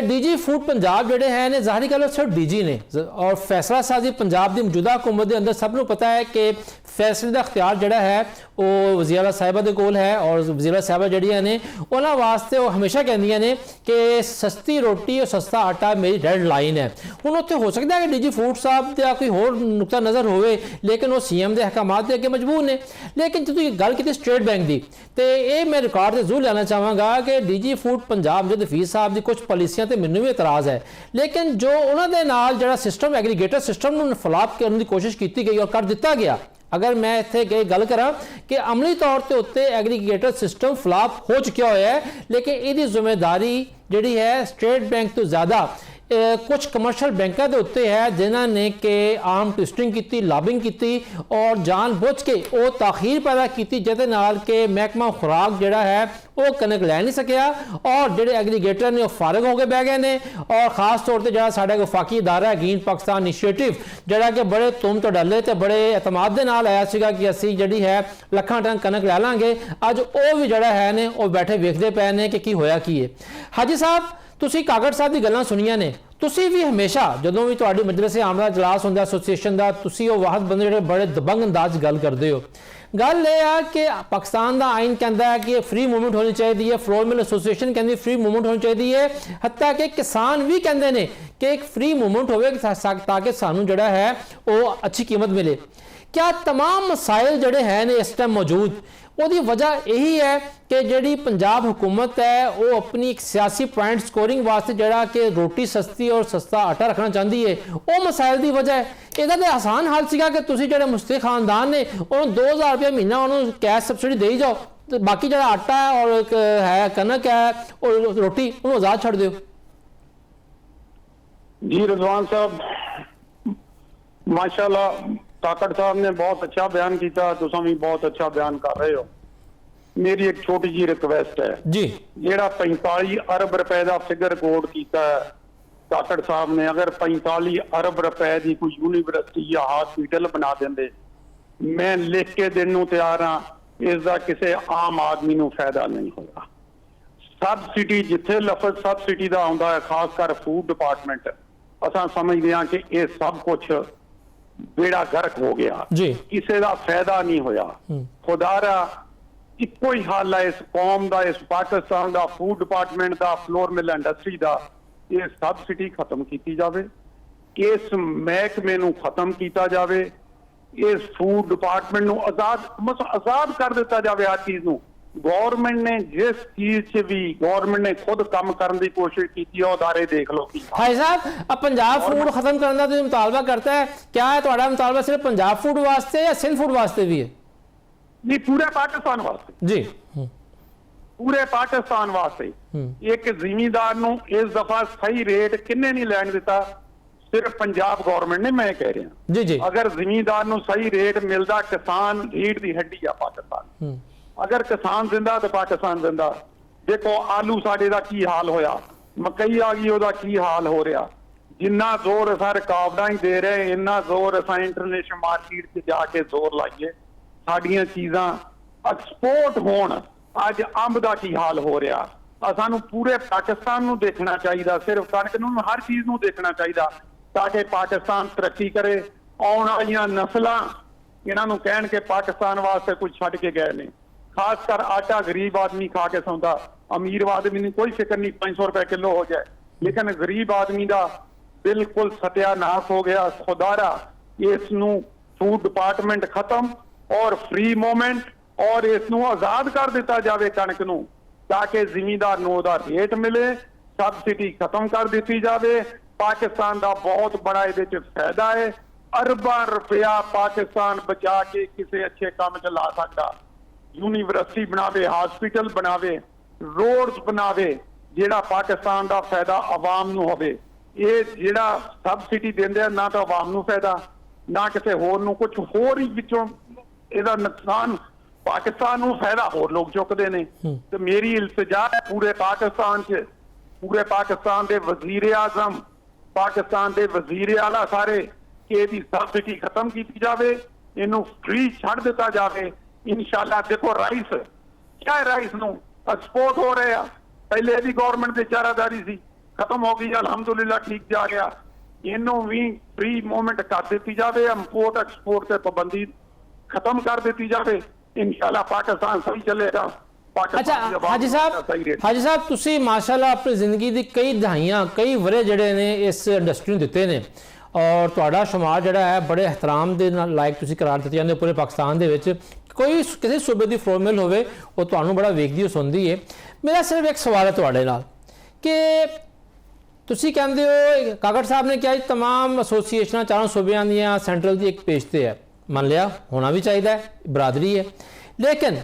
ڈی جی فوڈ پنجاب جڑے ہیں نے ظاہری گل صرف ڈی جی نے اور فیصلہ سازی پنجاب دی موجودہ حکومت دے اندر سب نو پتہ ہے کہ فیصلے دا اختیار جڑا ہے وہ وزیر اعلیٰ صاحبہ دے کول ہے اور وزیر اعلیٰ صاحبہ جڑیاں نے انہاں واسطے وہ ہمیشہ کہندیاں نے کہ سستی روٹی اور سستا آٹا میری ریڈ لائن ہے. ہن اوتھے ہو سکتا ہے کہ ڈی جی فوڈ صاحب دا کوئی ہور نقطہ نظر ہوئے لیکن وہ سی ایم دے احکامات دے اگے مجبور نے. لیکن جدوں یہ گل کیتی اسٹیٹ بینک دی تے اے میں ریکارڈ تے ضرور لینا چاہواں گا کہ ڈی جی فوڈ پنجاب جد حفیظ صاحب دی کچھ پالیسیاں تے مینوں بھی اعتراض ہے، لیکن جو انہاں دے نال جڑا سسٹم ایگریگیٹر سسٹم نوں فلاپ کرنے دی کوشش کیتی گئی اور کر دتا گیا अगर मैं इत्थे गई गल करा कि अमली तौर के उत्ते एग्रीगेटर सिस्टम फ्लॉप हो चुका हुआ है, लेकिन इसकी जिम्मेदारी जिहड़ी है स्टेट बैंक तो ज़्यादा कुछ कमर्शियल बैंकों के उत्ते है जिन्होंने कि आर्म ट्विस्टिंग की, लॉबिंग की और जानबूझ के वो ताखीर पैदा की जिहदे नाल के महकमा खुराक जिहड़ा है वो कनक लै नहीं सकिया और जिहड़े एग्रीगेटर ने फारग हो के बह गए ने। और खास तौर पर जिहड़ा साडा वफाकी इदारा ग्रीन पाकिस्तान इनिशिएटिव जिहड़ा कि बड़े तुम तो डले ते बड़े एतमाद दे नाल आया सीगा कि असीं जिहड़ी है ਲੱਖਾਂ टन कनक लै लांगे, अज वो भी जिहड़ा है ने वो बैठे वेखदे पए ने कि होया की है। हाजी साहब ਤੁਸੀਂ ਕਾਗੜ ਸਾਹਿਬ ਦੀ ਗੱਲਾਂ ਸੁਣੀਆਂ ਨੇ, ਤੁਸੀਂ ਵੀ ਹਮੇਸ਼ਾ ਜਦੋਂ ਵੀ ਤੁਹਾਡੀ ਮਜਲਿਸ ਆਮ ਦਾ ਇਜਲਾਸ ਹੁੰਦਾ ਐਸੋਸੀਏਸ਼ਨ ਦਾ, ਤੁਸੀਂ ਉਹ ਵਾਹਦ ਬੰਦੇ ਜਿਹੜੇ ਬੜੇ ਦਬੰਗ ਅੰਦਾਜ਼ ਗੱਲ ਕਰਦੇ ਹੋ। ਗੱਲ ਇਹ ਆ ਕਿ ਪਾਕਿਸਤਾਨ ਦਾ ਆਇਨ ਕਹਿੰਦਾ ਹੈ ਕਿ ਫ੍ਰੀ ਮੂਵਮੈਂਟ ਹੋਣੀ ਚਾਹੀਦੀ ਹੈ, ਫਲੋਰ ਮਿਲ ਐਸੋਸੀਏਸ਼ਨ ਕਹਿੰਦੀ ਫ੍ਰੀ ਮੂਵਮੈਂਟ ਹੋਣੀ ਚਾਹੀਦੀ ਹੈ, ਹੱਤਾ ਕਿ ਕਿਸਾਨ ਵੀ ਕਹਿੰਦੇ ਨੇ ਕਿ ਇੱਕ ਫ੍ਰੀ ਮੂਵਮੈਂਟ ਹੋਵੇ ਤਾਂ ਕਿ ਸਾਨੂੰ ਜਿਹੜਾ ਹੈ ਉਹ ਅੱਛੀ ਕੀਮਤ ਮਿਲੇ। क्या तमाम मसाइल जड़े हैं ने इस टाइम मौजूद, ਉਹਦੀ ਵਜ੍ਹਾ यही है कि ਜਿਹੜੀ पंजाब हुकूमत है वो अपनी एक सियासी पॉइंट स्कोरिंग वास्ते ਜਿਹੜਾ कि रोटी सस्ती और सस्ता आटा रखना चाहती है, वो मसाइल की वजह है। ਇਹਦਾ ਤੇ आसान हल ਸੀਗਾ कि ਤੁਸੀਂ ਜਿਹੜੇ मुस्तक खानदान ने ਉਹਨੂੰ 2000 रुपये महीना ਉਹਨੂੰ कैश सब्सिडी दे जाओ, तो बाकी ਜਿਹੜਾ आटा है और है कनक है और रोटी ਉਹਨੂੰ आज़ाद छड़ ਦਿਓ। जी रिजवान साहब माशाल्लाह काकड़ साहब ने बहुत अच्छा बयान किया, तुम भी बहुत अच्छा बयान कर रहे हो। मेरी एक छोटी जी रिक्वेस्ट है जी, जेड़ा 45 अरब रुपए का फिगर कोड किया है काकड़ साहब ने, अगर 45 अरब रुपए की कोई यूनिवर्सिटी या हॉस्पिटल बना देंगे, मैं लिख के देने नूं तैयार हाँ, इसका किसी आम आदमी नूं फायदा नहीं होगा। सबसिडी जिथे लफज सबसिडी का आउंदा है, खासकर फूड डिपार्टमेंट, असां समझते हैं कि ये सब कुछ बेड़ा गर्क हो गया जी, किसी का फायदा नहीं होया। खुदारा इको ही हाल है इस कौम का, इस पाकिस्तान का फूड डिपार्टमेंट का, फ्लोर मिल इंडस्ट्री का, ये सबसिडी खत्म की जाए, इस महकमे नूं खत्म किया जाए, इस फूड डिपार्टमेंट नूं आजाद कर दिता जाए। हर चीज नूं गवर्नमेंट ने जिस चीज च भी गवर्नमेंट ने खुद काम करने की कोशिश की है, उदारे देख लो। भाई साहब अब पंजाब फूड खत्म करने का मुतालबा करता है, क्या है तुम्हारा मुतालबा सिर्फ पंजाब फूड वास्ते या सिंध फूड वास्ते भी है? नहीं, पूरे पाकिस्तान वास्ते जी, पूरे पाकिस्तान वास्ते। एक जिमीदार नूं इस दफा सही रेट किन्ने नहीं लैन दिता, सिर्फ पंजाब गवर्नमेंट ने। मैं कह रहा जी जी, अगर जिमीदार नूं सही रेट मिलता, किसान रीढ़ की हड्डी आ पाकिस्तान। अगर किसान जिंदा तो पाकिस्तान जिंदा। देखो आलू साडे दा की हाल होया, मकई आ गई ओदा की हाल हो रहा। जिन्ना जोर असां रुकावटां ही दे रहे, इन्ना जोर असां इंटरनेशनल मार्केट च जाके जोर लाइए साडियां चीज़ां एक्सपोर्ट होण। अज अंब दा की हाल हो रहा, सानू पूरे पाकिस्तान नूं देखना चाहिए, सिर्फ कणक नूं हर चीज़ नूं देखना चाहिए ताकि पाकिस्तान तरक्की करे। आउण वालियां नस्लां इन्हां नूं कहण के पाकिस्तान वास्ते कुछ छड्ड के गए ने। खासकर आटा गरीब आदमी खा के सौंदा, अमीर आदमी ने कोई फिक्र नहीं 500 रुपए किलो हो जाए, लेकिन गरीब आदमी का बिल्कुल सत्यानाश हो गया। खुदारा इस नूं फूड डिपार्टमेंट खत्म और फ्री मूवमेंट और इस नूं आजाद कर दिता जाए कणक नूं, ताकि जिमीदार नूं उहदा रेट मिले, सबसिडी खत्म कर दी जाए। पाकिस्तान का बहुत बड़ा इहदे च फायदा है, अरबां रुपया पाकिस्तान बचा के किसी अच्छे काम च ला सकता। यूनिवर्सिटी बनावे, हॉस्पिटल बनावे, रोड्स बनावे, जेड़ा पाकिस्तान का फायदा आवाम नूं होवे। ये जेड़ा सबसिडी देंदे ना तो आवाम नूं फायदा ना किसी होर नूं, कुछ होर ही विचों इहदा नुकसान पाकिस्तान नूं फायदा होर लोग चुकदे ने। ते मेरी इल्तिजा है पूरे पाकिस्तान च, पूरे पाकिस्तान दे वजीर आजम, पाकिस्तान दे वजीर आला सारे कि इहदी सबसिडी खत्म की जाए, इनू फ्री छड़ दिता जाए। इंशाल्लाह देखो राइस क्या है, राइस नूं एक्सपोर्ट हो रहे हैं, पहले भी गवर्नमेंट की चारादारी सी, खत्म हो गई, अलहमदुलिल्लाह ठीक जा रहा। इनू भी फ्री मूवमेंट कर दी जाए, इंपोर्ट एक्सपोर्ट से पाबंदी खत्म कर दी जाए, इंशाल्लाह पाकिस्तान सही चलेगा। अच्छा हाजी साहब तुसी माशाल्लाह अपनी जिंदगी की कई दहाइयां कई वरे जड़े ने इस इंडस्ट्री नूं दिते ने और तुहाडा शुमार जड़ा है बड़े एहतराम दे नाल लायक तुसी करार दित्ते जांदे पूरे पाकिस्तान दे विच। कोई किसी सूबे की फॉर्मल होवे वो तुहानूं बड़ा वेखदी सुनदी है। मेरा सिर्फ एक सवाल है तुहाडे नाल कि तुसी कहंदे हो काकड़ साहब ने क्या तमाम एसोसीएशनां चारों सूबे दियां सेंट्रल की एक पेशते है, ਮੰਨ ਲਿਆ, ਹੋਣਾ ਵੀ ਚਾਹੀਦਾ ਹੈ, ਬਰਾਦਰੀ ਹੈ। ਲੇਕਿਨ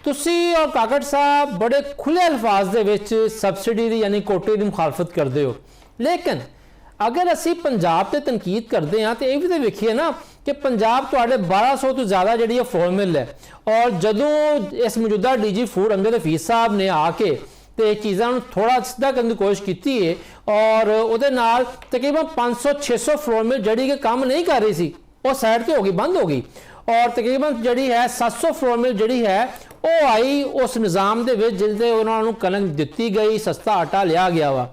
ਤੁਸੀਂ ਔਰ ਕਾਕੜ ਸਾਹਿਬ ਬੜੇ ਖੁੱਲੇ ਅਲਫਾਜ਼ ਦੇ ਵਿੱਚ ਸਬਸਿਡੀ ਦੀ ਯਾਨੀ ਕੋਟੇ ਦੀ ਮੁਖਾਲਫਤ ਕਰਦੇ ਹੋ। ਲੇਕਿਨ ਅਗਰ ਅਸੀਂ ਪੰਜਾਬ ਤੇ ਤਨਕੀਦ ਕਰਦੇ ਹਾਂ ਤੇ ਇਹ ਵੀ ਤਾਂ ਵੇਖੀਏ ਨਾ ਕਿ ਪੰਜਾਬ ਤੁਹਾਡੇ 1200 ਤੋਂ ਜ਼ਿਆਦਾ ਜਿਹੜੀ ਫਲੋਰ ਮਿਲ ਹੈ, ਔਰ ਜਦੋਂ ਇਸ ਮੌਜੂਦਾ ਡੀਜੀ ਫੂਡ ਅੰਗਦ ਹਫੀਜ਼ ਸਾਹਿਬ ਨੇ ਆ ਕੇ ਤੇ ਚੀਜ਼ਾਂ ਨੂੰ ਥੋੜਾ ਸਿੱਧਾ ਕਰਨ ਦੀ ਕੋਸ਼ਿਸ਼ ਕੀਤੀ ਹੈ ਔਰ ਉਹਦੇ ਨਾਲ ਤਕਰੀਬਨ 500-600 ਫਲੋਰ ਮਿਲ ਜਿਹੜੀ ਕਿ ਕੰਮ ਨਹੀਂ ਕਰ ਰਹੀ ਸੀ ਉਹ ਸਾਈਡ ਤੇ ਹੋ ਗਈ, ਬੰਦ ਹੋ ਗਈ, ਔਰ ਤਕਰੀਬਨ ਜਿਹੜੀ ਹੈ 700 ਫਲੋਰ ਮਿਲ ਜਿਹੜੀ ਹੈ ਉਹ ਆਈ ਉਸ ਨਿਜ਼ਾਮ ਦੇ ਵਿੱਚ ਜਿਹਦੇ ਉਹਨਾਂ ਨੂੰ ਕਣਕ ਦਿੱਤੀ ਗਈ, ਸਸਤਾ ਆਟਾ ਲਿਆ ਗਿਆ ਵਾ।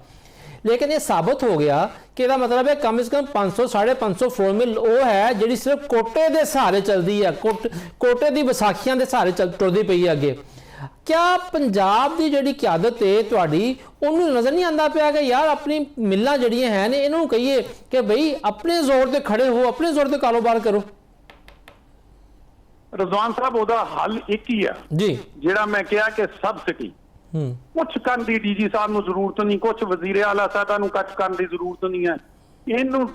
ਲੇਕਿਨ ਇਹ ਸਾਬਤ ਹੋ ਗਿਆ ਕਿ ਇਹਦਾ ਮਤਲਬ ਹੈ ਕਮ ਸੇ ਕਮ 500-550 ਫਲੋਰ ਮਿਲ ਉਹ ਹੈ ਜਿਹੜੀ ਸਿਰਫ ਕੋਟੇ ਦੇ ਸਹਾਰੇ ਚੱਲਦੀ ਹੈ, ਕੋਟੇ ਦੀ ਵਿਸਾਖੀਆਂ ਦੇ ਸਹਾਰੇ ਤੁਰਦੀ ਪਈ ਹੈ ਅੱਗੇ। ਕਿਆ ਪੰਜਾਬ ਦੀ ਜਿਹੜੀ ਕਿਆਦਤ ਹੈ ਤੁਹਾਡੀ ਉਹਨੂੰ ਨਜ਼ਰ ਨਹੀਂ ਆਉਂਦਾ ਪਿਆ ਕਿ ਯਾਰ ਆਪਣੀ ਮਿੱਲਾਂ ਜਿਹੜੀਆਂ ਹੈ ਨੇ ਇਹਨਾਂ ਨੂੰ ਕਹੀਏ ਕਿ ਬਈ ਆਪਣੇ ਜ਼ੋਰ ਤੇ ਖੜੇ ਹੋ, ਆਪਣੇ ਜ਼ੋਰ ਤੇ ਕਾਰੋਬਾਰ ਕਰੋ? ਰਜ਼ਵਾਨ ਸਾਹਿਬ ਉਹਦਾ ਹੱਲ ਇੱਕ ਹੀ ਆ ਜੀ, ਜਿਹੜਾ ਮੈਂ ਕਿਹਾ ਕਿ ਸਬਸਿਡੀ ਕੁਛ ਕਰਨ ਦੀ ਡੀਜੀ ਸਾਹਿਬ ਨੂੰ ਜ਼ਰੂਰਤ ਨਹੀਂ, ਕੁਛ ਵਜ਼ੀਰ ਆਲਾ ਸਾਹਿਬਾਂ ਨੂੰ ਕੱਟ ਕਰਨ ਦੀ ਜ਼ਰੂਰਤ ਨਹੀਂ ਹੈ। ਇਹਨੂੰ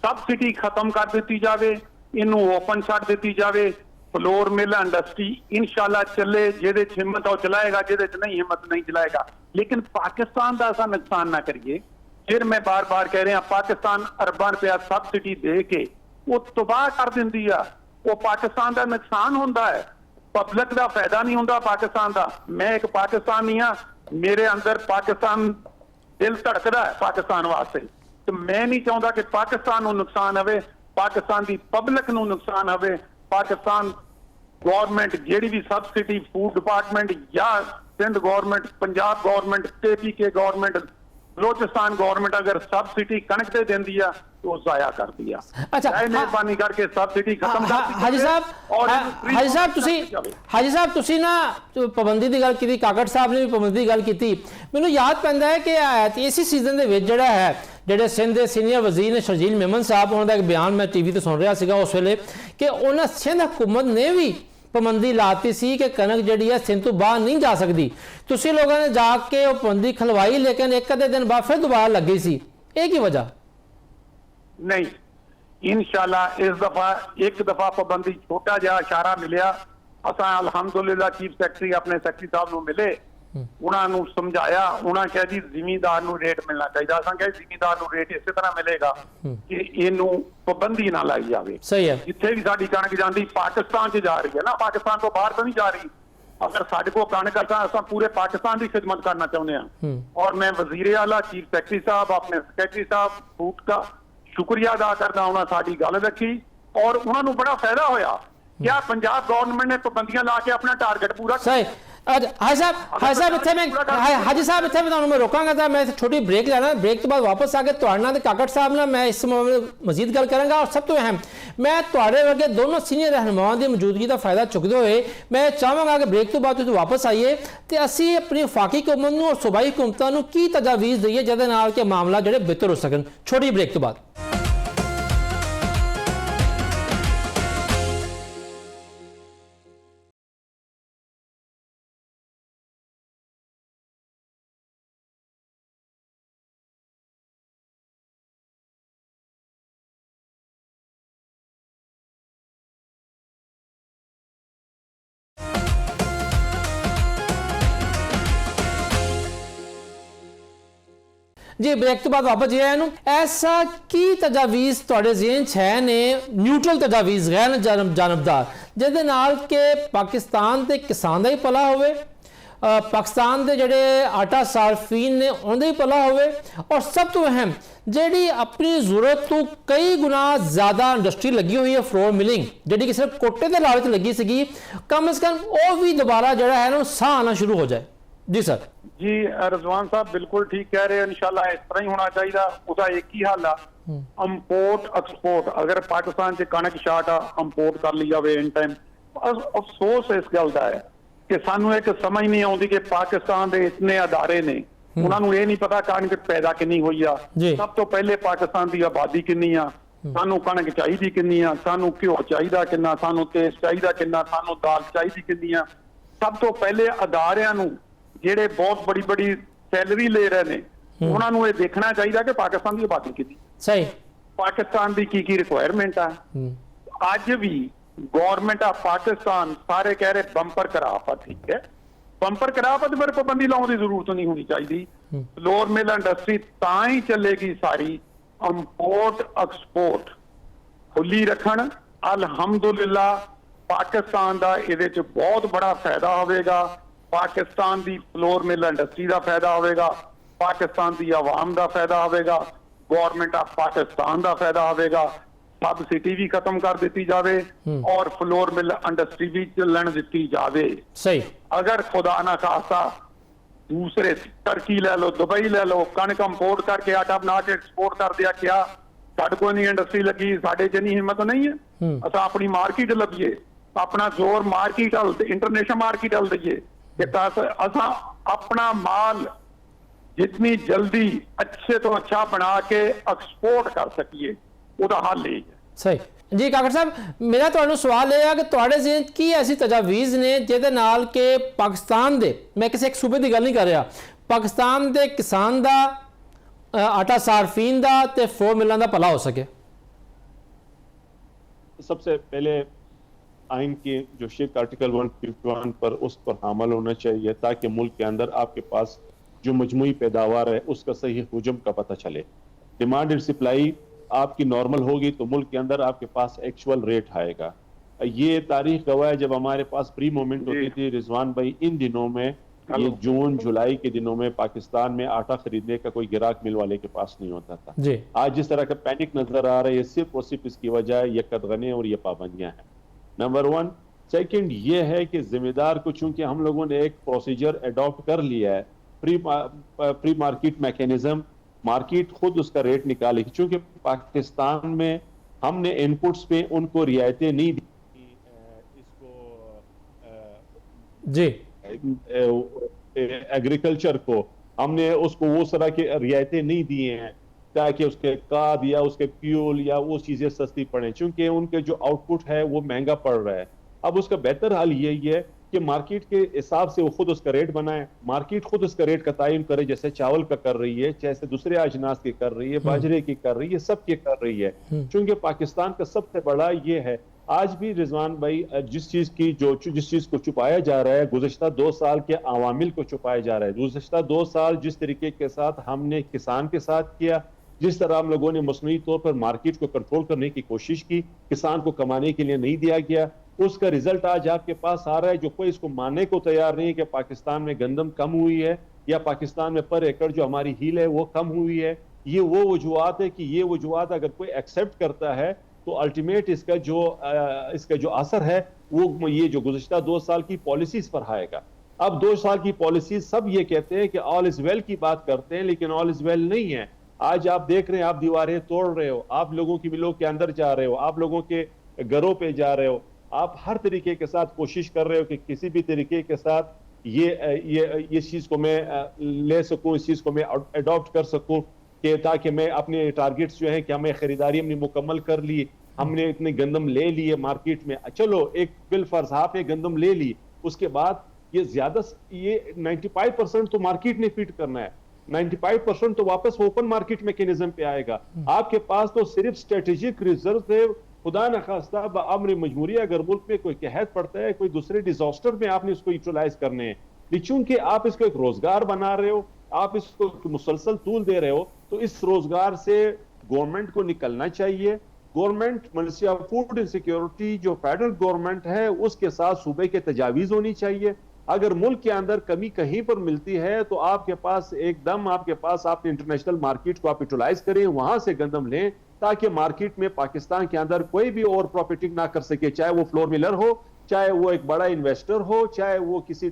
ਸਬਸਿਡੀ ਖਤਮ ਕਰ ਦਿੱਤੀ ਜਾਵੇ, ਇਹਨੂੰ ਓਪਨ ਛੱਡ ਦਿੱਤੀ ਜਾਵੇ। ਫਲੋਰ ਮਿਲ ਇੰਡਸਟਰੀ ਇਨਸ਼ਾਅੱਲਾ ਚੱਲੇ, ਜਿਹਦੇ 'ਚ ਹਿੰਮਤ ਉਹ ਚਲਾਏਗਾ, ਜਿਹਦੇ 'ਚ ਨਹੀਂ ਹਿੰਮਤ ਨਹੀਂ ਚਲਾਏਗਾ। ਲੇਕਿਨ ਪਾਕਿਸਤਾਨ ਦਾ ਐਸਾ ਨੁਕਸਾਨ ਨਾ ਕਰੀਏ। ਫਿਰ ਮੈਂ ਬਾਰ-ਬਾਰ ਕਹਿ ਰਿਹਾ, ਪਾਕਿਸਤਾਨ ਅਰਬਾਂ ਰੁਪਇਆ ਸਬਸਿਡੀ ਦੇ ਕੇ ਉਹ ਤਬਾਹ ਕਰ ਦਿੰਦੀ ਆ। ਉਹ ਪਾਕਿਸਤਾਨ ਦਾ ਨੁਕਸਾਨ ਹੁੰਦਾ ਹੈ, ਪਬਲਿਕ ਦਾ ਫਾਇਦਾ ਨਹੀਂ ਹੁੰਦਾ ਪਾਕਿਸਤਾਨ ਦਾ। ਮੈਂ ਇੱਕ ਪਾਕਿਸਤਾਨੀ ਹਾਂ, ਮੇਰੇ ਅੰਦਰ ਪਾਕਿਸਤਾਨ ਦਿਲ ਧੜਕਦਾ ਹੈ ਪਾਕਿਸਤਾਨ ਵਾਸਤੇ, ਤੇ ਮੈਂ ਨਹੀਂ ਚਾਹੁੰਦਾ ਕਿ ਪਾਕਿਸਤਾਨ ਨੂੰ ਨੁਕਸਾਨ ਹੋਵੇ, ਪਾਕਿਸਤਾਨ ਦੀ ਪਬਲਿਕ ਨੂੰ ਨੁਕਸਾਨ ਹੋਵੇ। ਪਾਕਿਸਤਾਨ ਗਵਰਨਮੈਂਟ ਜਿਹੜੀ ਵੀ ਸਬਸਿਡੀ ਫੂਡ ਡਿਪਾਰਟਮੈਂਟ ਜਾਂ Sindh government, Punjab government, KPK government, Balochistan government ਅਗਰ ਸਬਸਿਡੀ ਕਣਕ ਤੇ ਦਿੰਦੀ ਆ ਉਹ ਜ਼ਾਇਆ ਕਰਦੀ ਆ। ਅੱਛਾ, ਮਿਹਰਬਾਨੀ ਕਰਕੇ ਸਬਸਿਡੀ ਖਤਮ ਕਰ ਦਿੱਤੀ। ਹਾਜੀ ਸਾਹਿਬ ਤੁਸੀਂ ਨਾ ਪਾਬੰਦੀ ਦੀ ਗੱਲ ਕੀਤੀ, ਕਾਕੜ ਸਾਹਿਬ ਨੇ ਵੀ ਪਾਬੰਦੀ ਦੀ ਗੱਲ ਕੀਤੀ। ਮੈਨੂੰ ਯਾਦ ਪੈਂਦਾ ਹੈ ਕਿ ਇਸੇ ਸੀਜ਼ਨ ਦੇ ਵਿੱਚ ਜਿਹੜੇ ਸਿੰਧ ਦੇ ਸੀਨੀਅਰ ਵਜ਼ੀਰ ਨੇ ਸ਼ਰਜੀਲ ਮੇਮਨ ਸਾਹਿਬ, ਉਹਨਾਂ ਦਾ ਇੱਕ ਬਿਆਨ ਮੈਂ TV ਤੇ ਸੁਣ ਰਿਹਾ ਸੀਗਾ ਉਸ ਵੇਲੇ ਕਿ ਉਹਨਾਂ ਸਿੰਧ ਹਕੂਮਤ ਨੇ ਵੀ ਪਾਬੰਦੀ ਲਾਤੀ ਸੀ ਕਿ ਕਣਕ ਜਿਹੜੀ ਹੈ ਸਿੰਧ ਤੋਂ ਬਾਹਰ ਨਹੀਂ ਜਾ ਸਕਦੀ। ਤੁਸੀਂ ਲੋਕਾਂ ਨੇ ਜਾ ਕੇ ਉਹ ਪਾਬੰਦੀ ਖਲਵਾਈ, ਲੇਕਿਨ ਇੱਕ ਅੱਧੇ ਦਿਨ ਬਾਅਦ ਫਿਰ ਦੁਬਾਰਾ ਲੱਗ ਗਈ ਸੀ। ਇਹ ਕੀ ਵਜ੍ਹਾ? ਨਹੀਂ, ਇਨਸ਼ਾਅੱਲਾ ਇਸ ਦਫਾ ਇੱਕ ਦਫਾ ਪਾਬੰਦੀ ਛੋਟਾ ਜਿਹਾ ਇਸ਼ਾਰਾ ਮਿਲਿਆ। ਅਸਾਂ ਅਲਹਮਦੁਲਿਲਾ ਚੀਫ ਸੈਕਟਰੀ ਆਪਣੇ ਸੈਕਟਰੀ ਸਾਹਿਬ ਨੂੰ ਮਿਲੇ, ਉਹਨਾਂ ਨੂੰ ਸਮਝਾਇਆ। ਉਹਨਾਂ ਕਿਹਾ ਜੀ ਜ਼ਿਮੀਂਦਾਰ ਨੂੰ ਰੇਟ ਮਿਲਣਾ ਚਾਹੀਦਾ। ਅਸਾਂ ਕਿਹਾ ਜ਼ਿਮੀਂਦਾਰ ਨੂੰ ਰੇਟ ਇਸੇ ਤਰ੍ਹਾਂ ਮਿਲੇਗਾ ਕਿ ਇਹਨੂੰ ਪਾਬੰਦੀ ਨਾ ਲਾਈ ਜਾਵੇ। ਸਹੀ ਹੈ, ਜਿੱਥੇ ਵੀ ਸਾਡੀ ਕਣਕ ਜਾਂਦੀ ਪਾਕਿਸਤਾਨ 'ਚ ਜਾ ਰਹੀ ਹੈ ਨਾ, ਪਾਕਿਸਤਾਨ ਤੋਂ ਬਾਹਰ ਤਾਂ ਨਹੀਂ ਜਾ ਰਹੀ। ਅਗਰ ਸਾਡੇ ਕੋਲ ਕਣਕ ਅਸਾਂ ਪੂਰੇ ਪਾਕਿਸਤਾਨ ਦੀ ਖਿਦਮਤ ਕਰਨਾ ਚਾਹੁੰਦੇ ਹਾਂ। ਔਰ ਮੈਂ ਵਜ਼ੀਰ ਆਲਾ ਚੀਫ ਸੈਕਟਰੀ ਸਾਹਿਬ, ਆਪਣੇ ਸੈਕਟਰੀ ਸਾਹਿਬ ਫੂਡ ਦਾ ਸ਼ੁਕਰੀਆ ਅਦਾ ਕਰਦਾ, ਉਹਨਾਂ ਸਾਡੀ ਗੱਲ ਰੱਖੀ ਔਰ ਉਹਨਾਂ ਨੂੰ ਬੜਾ ਫਾਇਦਾ ਹੋਇਆ। ਕਿਆ ਪੰਜਾਬ ਗਵਰਨਮੈਂਟ ਨੇ ਪਾਬੰਦੀਆਂ ਲਾ ਕੇ ਆਪਣਾ ਟਾਰਗੇਟ ਪੂਰਾ ਸਹੀ। ਹਾਜੀ ਸਾਹਿਬ ਇੱਥੇ ਮੈਂ ਤੁਹਾਨੂੰ ਮੈਂ ਰੋਕਾਂਗਾ ਤਾਂ ਮੈਂ ਛੋਟੀ ਬ੍ਰੇਕ ਲੈਣਾ। ਬ੍ਰੇਕ ਤੋਂ ਬਾਅਦ ਵਾਪਸ ਆ ਕੇ ਤੁਹਾਡੇ ਨਾਲ ਤੇ ਕਾਕੜ ਸਾਹਿਬ ਨਾਲ ਮੈਂ ਇਸ ਮਾਮਲੇ ਮਜ਼ੀਦ ਗੱਲ ਕਰਾਂਗਾ। ਔਰ ਸਭ ਤੋਂ ਅਹਿਮ, ਮੈਂ ਤੁਹਾਡੇ ਵਰਗੇ ਦੋਨੋਂ ਸੀਨੀਅਰ ਰਹਿਨੁਮਾਵਾਂ ਦੀ ਮੌਜੂਦਗੀ ਦਾ ਫਾਇਦਾ ਚੁੱਕਦੇ ਹੋਏ ਮੈਂ ਚਾਹਾਂਗਾ ਕਿ ਬ੍ਰੇਕ ਤੋਂ ਬਾਅਦ ਤੁਸੀਂ ਵਾਪਸ ਆਈਏ ਤੇ ਅਸੀਂ ਆਪਣੀ ਵਫਾਕੀ ਹੁਕੂਮਤ ਨੂੰ ਔਰ ਸੂਬਾਈ ਹੁਕੂਮਤਾਂ ਨੂੰ ਕੀ ਤਜਾਵੀਜ਼ ਦਈਏ ਜਿਹਦੇ ਨਾਲ ਕਿ ਮਾਮਲਾ ਜਿਹੜੇ ਬਿਹਤਰ ਹੋ ਸਕਣ। ਛੋਟੀ ਬ੍ਰੇਕ ਤੋਂ ਬਾਅਦ। जी ब्रेक तो बाद वापस जे आया ऐसा की तजावीज़ तुहाडे ज़हन च है ने न्यूट्रल तजावीज़ गैर जानबदार जिहदे नाल के पाकिस्तान के किसान का ही भला होवे, पाकिस्तान के जिहड़े आटा सार्फीन ने उन्हां दा भी भला होवे और सब तो अहम जिहड़ी अपनी जरूरत तो कई गुना ज़्यादा इंडस्ट्री लगी हुई है फ्लोर मिलिंग जिहड़ी कि सिर्फ कोटे के लालच लगी सीगी, कम से कम वो भी दोबारा जिहड़ा है ना साह आना शुरू हो जाए। जी सर। जी रजवान साहब बिल्कुल ठीक कह रहे हैं, इंशाल्लाह इस तरह ही होना चाहिए। उसका एक ही हल है, इंपोर्ट एक्सपोर्ट। अगर पाकिस्तान से कणक शार्ट आ इंपोर्ट कर ली जाए इन टाइम। अफसोस इस गल का है कि सानू एक समझ नहीं आती कि पाकिस्तान के इतने अदारे ने उन्होंने ये नहीं पता कणक पैदा कितनी हुई आ। सब तो पहले पाकिस्तान की आबादी कितनी आ, सानू कणक चाहिए कितनी आ, सानू घ्यो चाहिए कितना, सानू तेल चाहिए कितना, सानू दाल चाहिए कितनी आ। सब तो पहले अदारियां नू ਜਿਹੜੇ ਬਹੁਤ ਬੜੀ ਬੜੀ ਸੈਲਰੀ ਲੈ ਰਹੇ ਨੇ ਉਹਨਾਂ ਨੂੰ ਇਹ ਦੇਖਣਾ ਚਾਹੀਦਾ ਕਿ ਪਾਕਿਸਤਾਨ ਦੀ ਆਬਾਦੀ ਕਿੰਨੀ, ਸਹੀ, ਪਾਕਿਸਤਾਨ ਦੀ ਕੀ ਰਿਕੁਆਇਰਮੈਂਟ ਆ। ਅੱਜ ਵੀ ਗਵਰਨਮੈਂਟ ਆਫ ਪਾਕਿਸਤਾਨ ਸਾਰੇ ਕਹਿ ਰਹੇ ਬੰਪਰ ਕਰਾਫਾ, ਠੀਕ ਹੈ, ਬੰਪਰ ਕਰਾਫਾ ਤੇ ਫਿਰ ਪਾਬੰਦੀ ਲਾਉਣ ਦੀ ਜ਼ਰੂਰਤ ਨਹੀਂ ਹੋਣੀ ਚਾਹੀਦੀ। ਫਲੋਰ ਮਿਲ ਇੰਡਸਟਰੀ ਤਾਂ ਹੀ ਚੱਲੇਗੀ ਸਾਰੀ, ਇੰਪੋਰਟ ਐਕਸਪੋਰਟ ਖੁੱਲੀ ਰੱਖਣ। ਅਲਹਮਦੁਲਿਲਾ ਪਾਕਿਸਤਾਨ ਦਾ ਇਹਦੇ ਚ ਬਹੁਤ ਬੜਾ ਫਾਇਦਾ ਹੋਵੇਗਾ, ਪਾਕਿਸਤਾਨ ਦੀ ਫਲੋਰ ਮਿਲ ਇੰਡਸਟਰੀ ਦਾ ਫਾਇਦਾ ਹੋਵੇਗਾ, ਪਾਕਿਸਤਾਨ ਦੀ ਆਵਾਮ ਦਾ ਫਾਇਦਾ ਹੋਵੇਗਾ, ਗਵਰਨਮੈਂਟ ਆਫ ਪਾਕਿਸਤਾਨ ਦਾ ਫਾਇਦਾ ਹੋਵੇਗਾ। ਸਬਸਿਡੀ ਵੀ ਖਤਮ ਕਰ ਦਿੱਤੀ ਜਾਵੇ ਔਰ ਫਲੋਰ ਮਿਲ ਇੰਡਸਟਰੀ ਵੀ ਚੱਲਣ ਦਿੱਤੀ ਜਾਵੇ। ਸਹੀ। ਅਗਰ ਖੁਦਾ ਨਾ ਖਾਸਤਾ ਦੂਸਰੇ ਟਰਕੀ ਲੈ ਲਓ, ਦੁਬਈ ਲੈ ਲਓ, ਕਣਕ ਇੰਪੋਰਟ ਕਰਕੇ ਆਟਾ ਬਣਾ ਕੇ ਐਕਸਪੋਰਟ ਕਰ ਦਿਆ, ਕਿਆ ਸਾਡੇ ਕੋਲ ਨਹੀਂ ਇੰਡਸਟਰੀ ਲੱਗੀ, ਸਾਡੇ 'ਚ ਨਹੀਂ ਹਿੰਮਤ ਨਹੀਂ ਹੈ। ਅਸਾਂ ਆਪਣੀ ਮਾਰਕੀਟ ਲੱਭੀਏ, ਆਪਣਾ ਜ਼ੋਰ ਮਾਰਕੀਟ ਵੱਲ, ਇੰਟਰਨੈਸ਼ਨਲ ਮਾਰਕੀਟ ਵੱਲ ਦਈਏ ਕਿ ਤਾਂ ਅਸਾਂ ਆਪਣਾ ਮਾਲ ਜਿਤਨੀ ਜਲਦੀ ਅੱਛੇ ਤੋਂ ਅੱਛਾ ਬਣਾ ਕੇ ਐਕਸਪੋਰਟ ਕਰ ਸਕੀਏ, ਉਹਦਾ ਹੱਲ ਇਹ ਹੈ। ਸਹੀ ਜੀ ਕਾਕੜ ਸਾਹਿਬ, ਮੇਰਾ ਤੁਹਾਨੂੰ ਸਵਾਲ ਇਹ ਹੈ ਕਿ ਤੁਹਾਡੇ ਜ਼ਿਹਨ ਕੀ ਐਸੀ ਤਜਾਵੀਜ਼ ਨੇ ਜਿਹਦੇ ਨਾਲ ਕਿ ਪਾਕਿਸਤਾਨ ਦੇ, ਮੈਂ ਕਿਸੇ ਇੱਕ ਸੂਬੇ ਦੀ ਗੱਲ ਨਹੀਂ ਕਰ ਰਿਹਾ, ਪਾਕਿਸਤਾਨ ਦੇ ਕਿਸਾਨ ਦਾ, ਆਟਾ ਸਾਰਫੀਨ ਦਾ ਤੇ ਫਲੋਰ ਮਿਲਾਂ ਦਾ ਭਲਾ हो सके? सबसे पहले आइन के जो शेख आर्टिकल 151 पर उस पर अमल होना चाहिए ताकि मुल्क के अंदर आपके पास जो मजमूई पैदावार है उसका सही हुजम का पता चले। डिमांड एंड सप्लाई आपकी नॉर्मल होगी तो मुल्क के अंदर आपके पास एक्चुअल रेट आएगा। ये तारीख गवाह है जब हमारे पास प्री मूवमेंट होती थी रिजवान भाई, इन दिनों में ये जून जुलाई के दिनों में पाकिस्तान में आटा खरीदने का कोई गिराक मिल वाले के पास नहीं होता था जी। आज जिस तरह का पैनिक नजर आ रहा है ये सिर्फ और सिर्फ इसकी वजह ये कदगने और ये पाबंदियां हैं, नंबर 1। सेकंड ये है कि जिम्मेदार को चूंकि हम लोगों ने एक प्रोसीजर अडॉप्ट कर लिया है, प्री मार्केट मैकेनिज्म, मार्केट खुद उसका रेट निकालेगी। चूंकि पाकिस्तान में हमने इनपुट्स पे उनको रियायतें नहीं दी, इसको जी एग्रीकल्चर को हमने उसको वो तरह के रियायतें नहीं दिए हैं ताकि उसके खाद या उसके फ्यूल या वो चीजें सस्ती पड़े, चूंकि उनके जो आउटपुट है वो महंगा पड़ रहा है। अब उसका बेहतर हाल यही है कि मार्केट के हिसाब से वो खुद उसका रेट बनाए, मार्केट खुद उसका रेट का तयन करे, जैसे चावल का कर रही है, जैसे दूसरे अजनास की कर रही है, बाजरे की कर रही है, सबकी कर रही है। चूंकि पाकिस्तान का सबसे बड़ा ये है, आज भी रिजवान भाई जिस चीज को छुपाया जा रहा है, गुज़श्ता 2 साल के अवामिल को छुपाया जा रहा है। गुज़श्ता 2 साल जिस तरीके के साथ हमने किसान के साथ किया, जिस तरह हम लोगों ने मसनूई तौर पर मार्केट को कंट्रोल करने की कोशिश की, किसान को कमाने के लिए नहीं दिया गया, उसका रिजल्ट आज आपके पास आ रहा है। जो कोई इसको मानने को तैयार नहीं है कि पाकिस्तान में गंदम कम हुई है या पाकिस्तान में पर एकड़ जो हमारी हील है वो कम हुई है, ये वो वजूहत है कि ये वजूहत अगर कोई एक्सेप्ट करता है तो अल्टीमेट इसका जो असर है वो ये जो गुज़श्ता 2 साल की पॉलिसीज पर आएगा। अब 2 साल की पॉलिसीज सब ये कहते हैं कि ऑल इज वेल की बात करते हैं, लेकिन ऑल इज वेल नहीं है। आज आप देख रहे हैं, आप दीवारें तोड़ रहे हो, आप लोगों की मिलों के अंदर जा रहे हो, आप लोगों के घरों पे जा रहे हो, आप हर तरीके के साथ कोशिश कर रहे हो कि किसी भी तरीके के साथ ये चीज को मैं ले सकूं, इस चीज को मैं अडॉप्ट कर सकूं कि ताकि मैं अपने टारगेट्स जो है कि हमें खरीदारी हमने मुकम्मल कर ली, हमने इतने गंदम ले लिए मार्केट में, चलो एक बिल फर्ज आपने गंदम ले ली, उसके बाद ये 95% तो मार्केट ने फीड करना है, 95% तो वापस ओपन मार्केट मैकेनिज्म पे आएगा। आपके पास तो सिर्फ स्ट्रेटेजिक रिजर्व है, खुदा न खास्ता अमर मजबूरी अगर मुल्क में कोई कहत पड़ता है, कोई दूसरे डिजास्टर में आपने इसको यूटिलाइज करने हैं, चूंकि आप इसको एक रोजगार बना रहे हो, आप इसको मुसलसल तूल दे रहे हो, तो इस रोजगार से गवर्नमेंट को निकलना चाहिए। Government ministry of food security जो फेडरल गवर्नमेंट है उसके साथ सूबे के तजावीज होनी चाहिए। अगर मुल्क के अंदर कमी कहीं पर मिलती है तो आपके पास एकदम आप इंटरनेशनल मार्केट को आप यूटिलाइज करें, वहां से गंदम लें ताकि मार्केट में पाकिस्तान के अंदर कोई भी ओवर प्रॉफिटिंग ना कर सके, चाहे वो फ्लोर मिलर हो, चाहे वो एक बड़ा इन्वेस्टर हो, चाहे वो किसी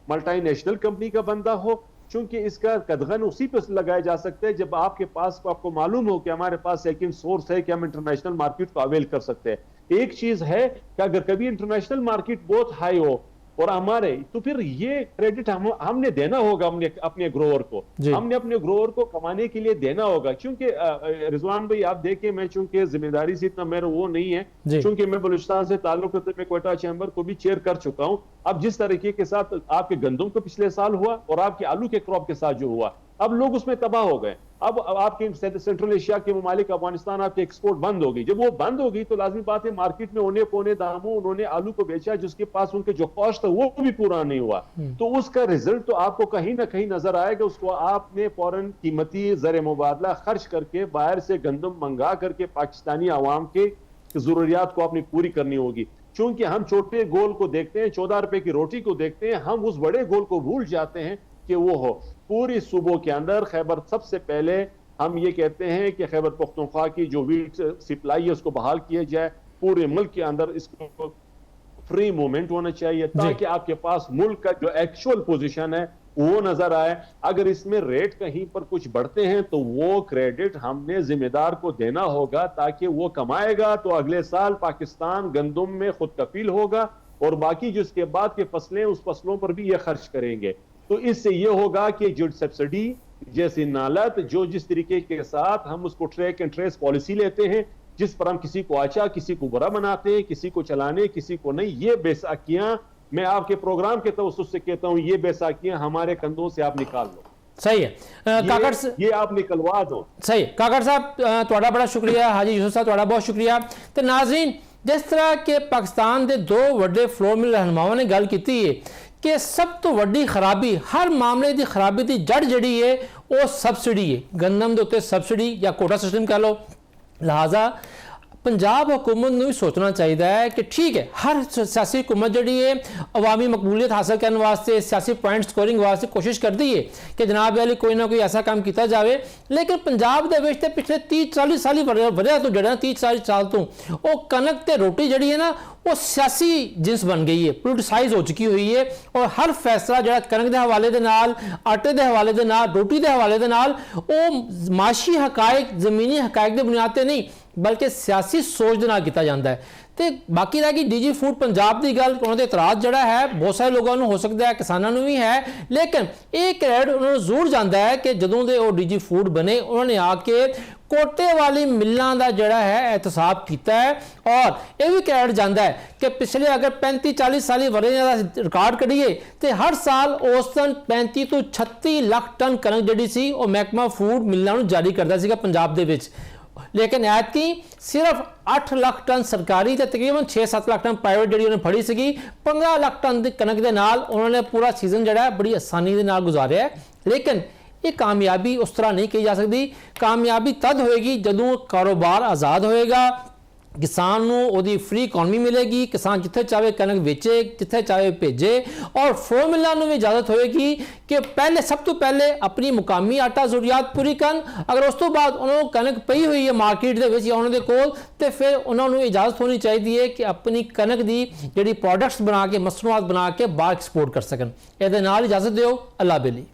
मल्टीनेशनल कंपनी का बंदा हो, क्योंकि इसका कदगन उसी पर लगाया जा सकता है जब आपके पास आपको मालूम हो कि हमारे पास सेकंड सोर्स है कि हम इंटरनेशनल मार्केट को अवेल कर सकते हैं। एक चीज है कि अगर कभी इंटरनेशनल मार्केट बहुत हाई हो और हमारे, तो फिर ये क्रेडिट हमने देना होगा, अपने ग्रोअर को, हमने अपने ग्रोअर को कमाने के लिए देना होगा। क्योंकि रिजवान भाई आप देखें, मैं चूंकि जिम्मेदारी से इतना मेरा वो नहीं है, चूंकि मैं बलूचिस्तान से ताल्लुक रखते मैं क्वेटा चैम्बर को भी चेयर कर चुका हूं। अब जिस तरीके के साथ आपके गंदम को पिछले साल हुआ और आपके आलू के क्रॉप के साथ जो हुआ, अब लोग उसमें तबाह हो गए। अब आपके सेंट्रल एशिया के ममालिक अफगानिस्तान आपके एक्सपोर्ट बंद होगी, जब वो बंद होगी तो लाजमी बात है मार्केट में औने पौने दामों उन्होंने आलू को बेचा, जिसके पास उनके जो कॉस्ट है वो भी पूरा नहीं हुआ, तो उसका रिजल्ट तो आपको कहीं ना कहीं नजर आएगा। उसको आपने फौरन कीमती ज़र मुबादला खर्च करके बाहर से गंदम मंगा करके पाकिस्तानी आवाम के जरूरियात को आपने पूरी करनी होगी। चूंकि हम छोटे गोल को देखते हैं, 14 रुपए की रोटी को देखते हैं, हम उस बड़े गोल को भूल जाते हैं कि वो हो पूरी सूबों के अंदर खैबर। सबसे पहले हम ये कहते हैं कि खैबर पख्तूनख्वा की जो वीट सप्लाई है उसको बहाल किया जाए, पूरे मुल्क के अंदर इसको फ्री मूवमेंट होना चाहिए, ताकि आपके पास मुल्क का जो एक्चुअल पोजीशन है वो नजर आए। अगर इसमें रेट कहीं पर कुछ बढ़ते हैं तो वो क्रेडिट हमने जिम्मेदार को देना होगा, ताकि वो कमाएगा तो अगले साल पाकिस्तान गंदम में खुद कफील होगा और बाकी जिसके बाद के फसलें उस फसलों पर भी ये खर्च करेंगे। तो इससे ये होगा कि जो सब्सिडी जैसी नालत, जो जिस तरीके के साथ हम उसको ट्रैक एंड ट्रेस पॉलिसी लेते हैं, जिस पर हम किसी को अच्छा किसी को बुरा बनाते हैं, किसी को चलाने किसी को नहीं, ये बैसाखियां मैं आपके प्रोग्राम के तवज्जुह से कहता हूं, ये बैसाखियां हमारे कंधों से आप निकाल लो। सही है काकड़ ये आप निकलवा दो। सही काकड़ साहब ਤੁਹਾਡਾ ਬੜਾ ਸ਼ੁਕਰੀਆ, ਹਾਜੀ ਯੂਸਫ ਸਾਹਿਬ ਤੁਹਾਡਾ ਬਹੁਤ ਸ਼ੁਕਰੀਆ। ਤੇ ਨਾਜ਼ਰੀਨ, ਜਿਸ ਤਰ੍ਹਾਂ ਕਿ ਪਾਕਿਸਤਾਨ ਦੇ ਦੋ ਵੱਡੇ ਫਲੋਰ ਮਿਲ ਰਹਿਨੁਮਾਵਾਂ ਨੇ ਗੱਲ ਕੀਤੀ ਹੈ ਕਿ ਸਭ ਤੋਂ ਵੱਡੀ ਖਰਾਬੀ, ਹਰ ਮਾਮਲੇ ਦੀ ਖਰਾਬੀ ਦੀ ਜੜ ਜਿਹੜੀ ਹੈ ਉਹ ਸਬਸਿਡੀ ਹੈ, ਗੰਦਮ ਦੇ ਉੱਤੇ ਸਬਸਿਡੀ ਜਾਂ ਕੋਟਾ ਸਿਸਟਮ ਕਹ ਲਓ। लिहाजा पंजाब हुकूमत को भी सोचना चाहिए है कि ठीक है, हर सियासी हुकूमत जी है अवामी मकबूलियत हासिल करने वास्ते, सियासी पॉइंट स्कोरिंग वास्ते कोशिश करती है कि जनाब वाली कोई ना कोई ऐसा काम किया जाए, लेकिन पंजाब के पिछले 30-40 साल वजह तो जड़ा 30-40 साल तो वो कनक ते रोटी जी है ना वो सियासी जिन्स बन गई है, पोलिटिसाइज हो चुकी हुई है। और हर फैसला जो कनक के हवाले के नाल, आटे के हवाले के नाल, रोटी के हवाले के नाल वो माशी हकायक, जमीनी हकायक की बुनियाद पर नहीं बल्कि सियासी सोच के नाल किया जाता है। तो बाकी रह गई डीजी फूड पंजाब की गल, उन्होंने इतराज जड़ा है बहुत सारे लोगों को हो सकता है, किसानों भी है, लेकिन एक क्रेडिट उन्होंने जरूर जाता है कि जदों दे वो डीजी फूड बने उन्होंने आके कोटे वाली मिलों का जड़ा है एहतसाब किया है। और यह भी क्रेडिट जाता है कि पिछले अगर 35-40 साल वरे का रिकॉर्ड कढ़िए तो हर साल औसतन 35 तो 36 लाख टन कणक जी सी वो महकमा फूड मिलों जारी करता सीगा पंजाब दे विच, लेकिन ऐतकी सिर्फ 8 लाख टन सरकारी तो तकरीबन 6-7 लाख टन प्राइवेट जी उन्होंने फड़ी सी। 15 लाख टन की कनक के नाल उन्होंने पूरा सीजन जड़ा बड़ी आसानी के नाल गुजारिया है। लेकिन ये कामयाबी उस तरह नहीं कही जा सकती, कामयाबी तद होएगी जदों कारोबार आज़ाद होएगा, किसान को फ्री इकॉनमी मिलेगी, किसान जिथे चाहे कनक बेचे, जिथे चाहे भेजे, और फ्लो मिलों को भी इजाजत होएगी कि पहले सब तो पहले अपनी मुकामी आटा जरूरियात पूरी कर, अगर उस तो बाद उन्होंने कनक पई हुई है मार्केट के या उन्होंने कोल, तो फिर उन्होंने इजाजत होनी चाहिए कि अपनी कनक की जी प्रोडक्ट्स बना के, मसनूआत बना के बाहर एक्सपोर्ट कर सकन। ये इजाजत दो, अल्लाह बेली।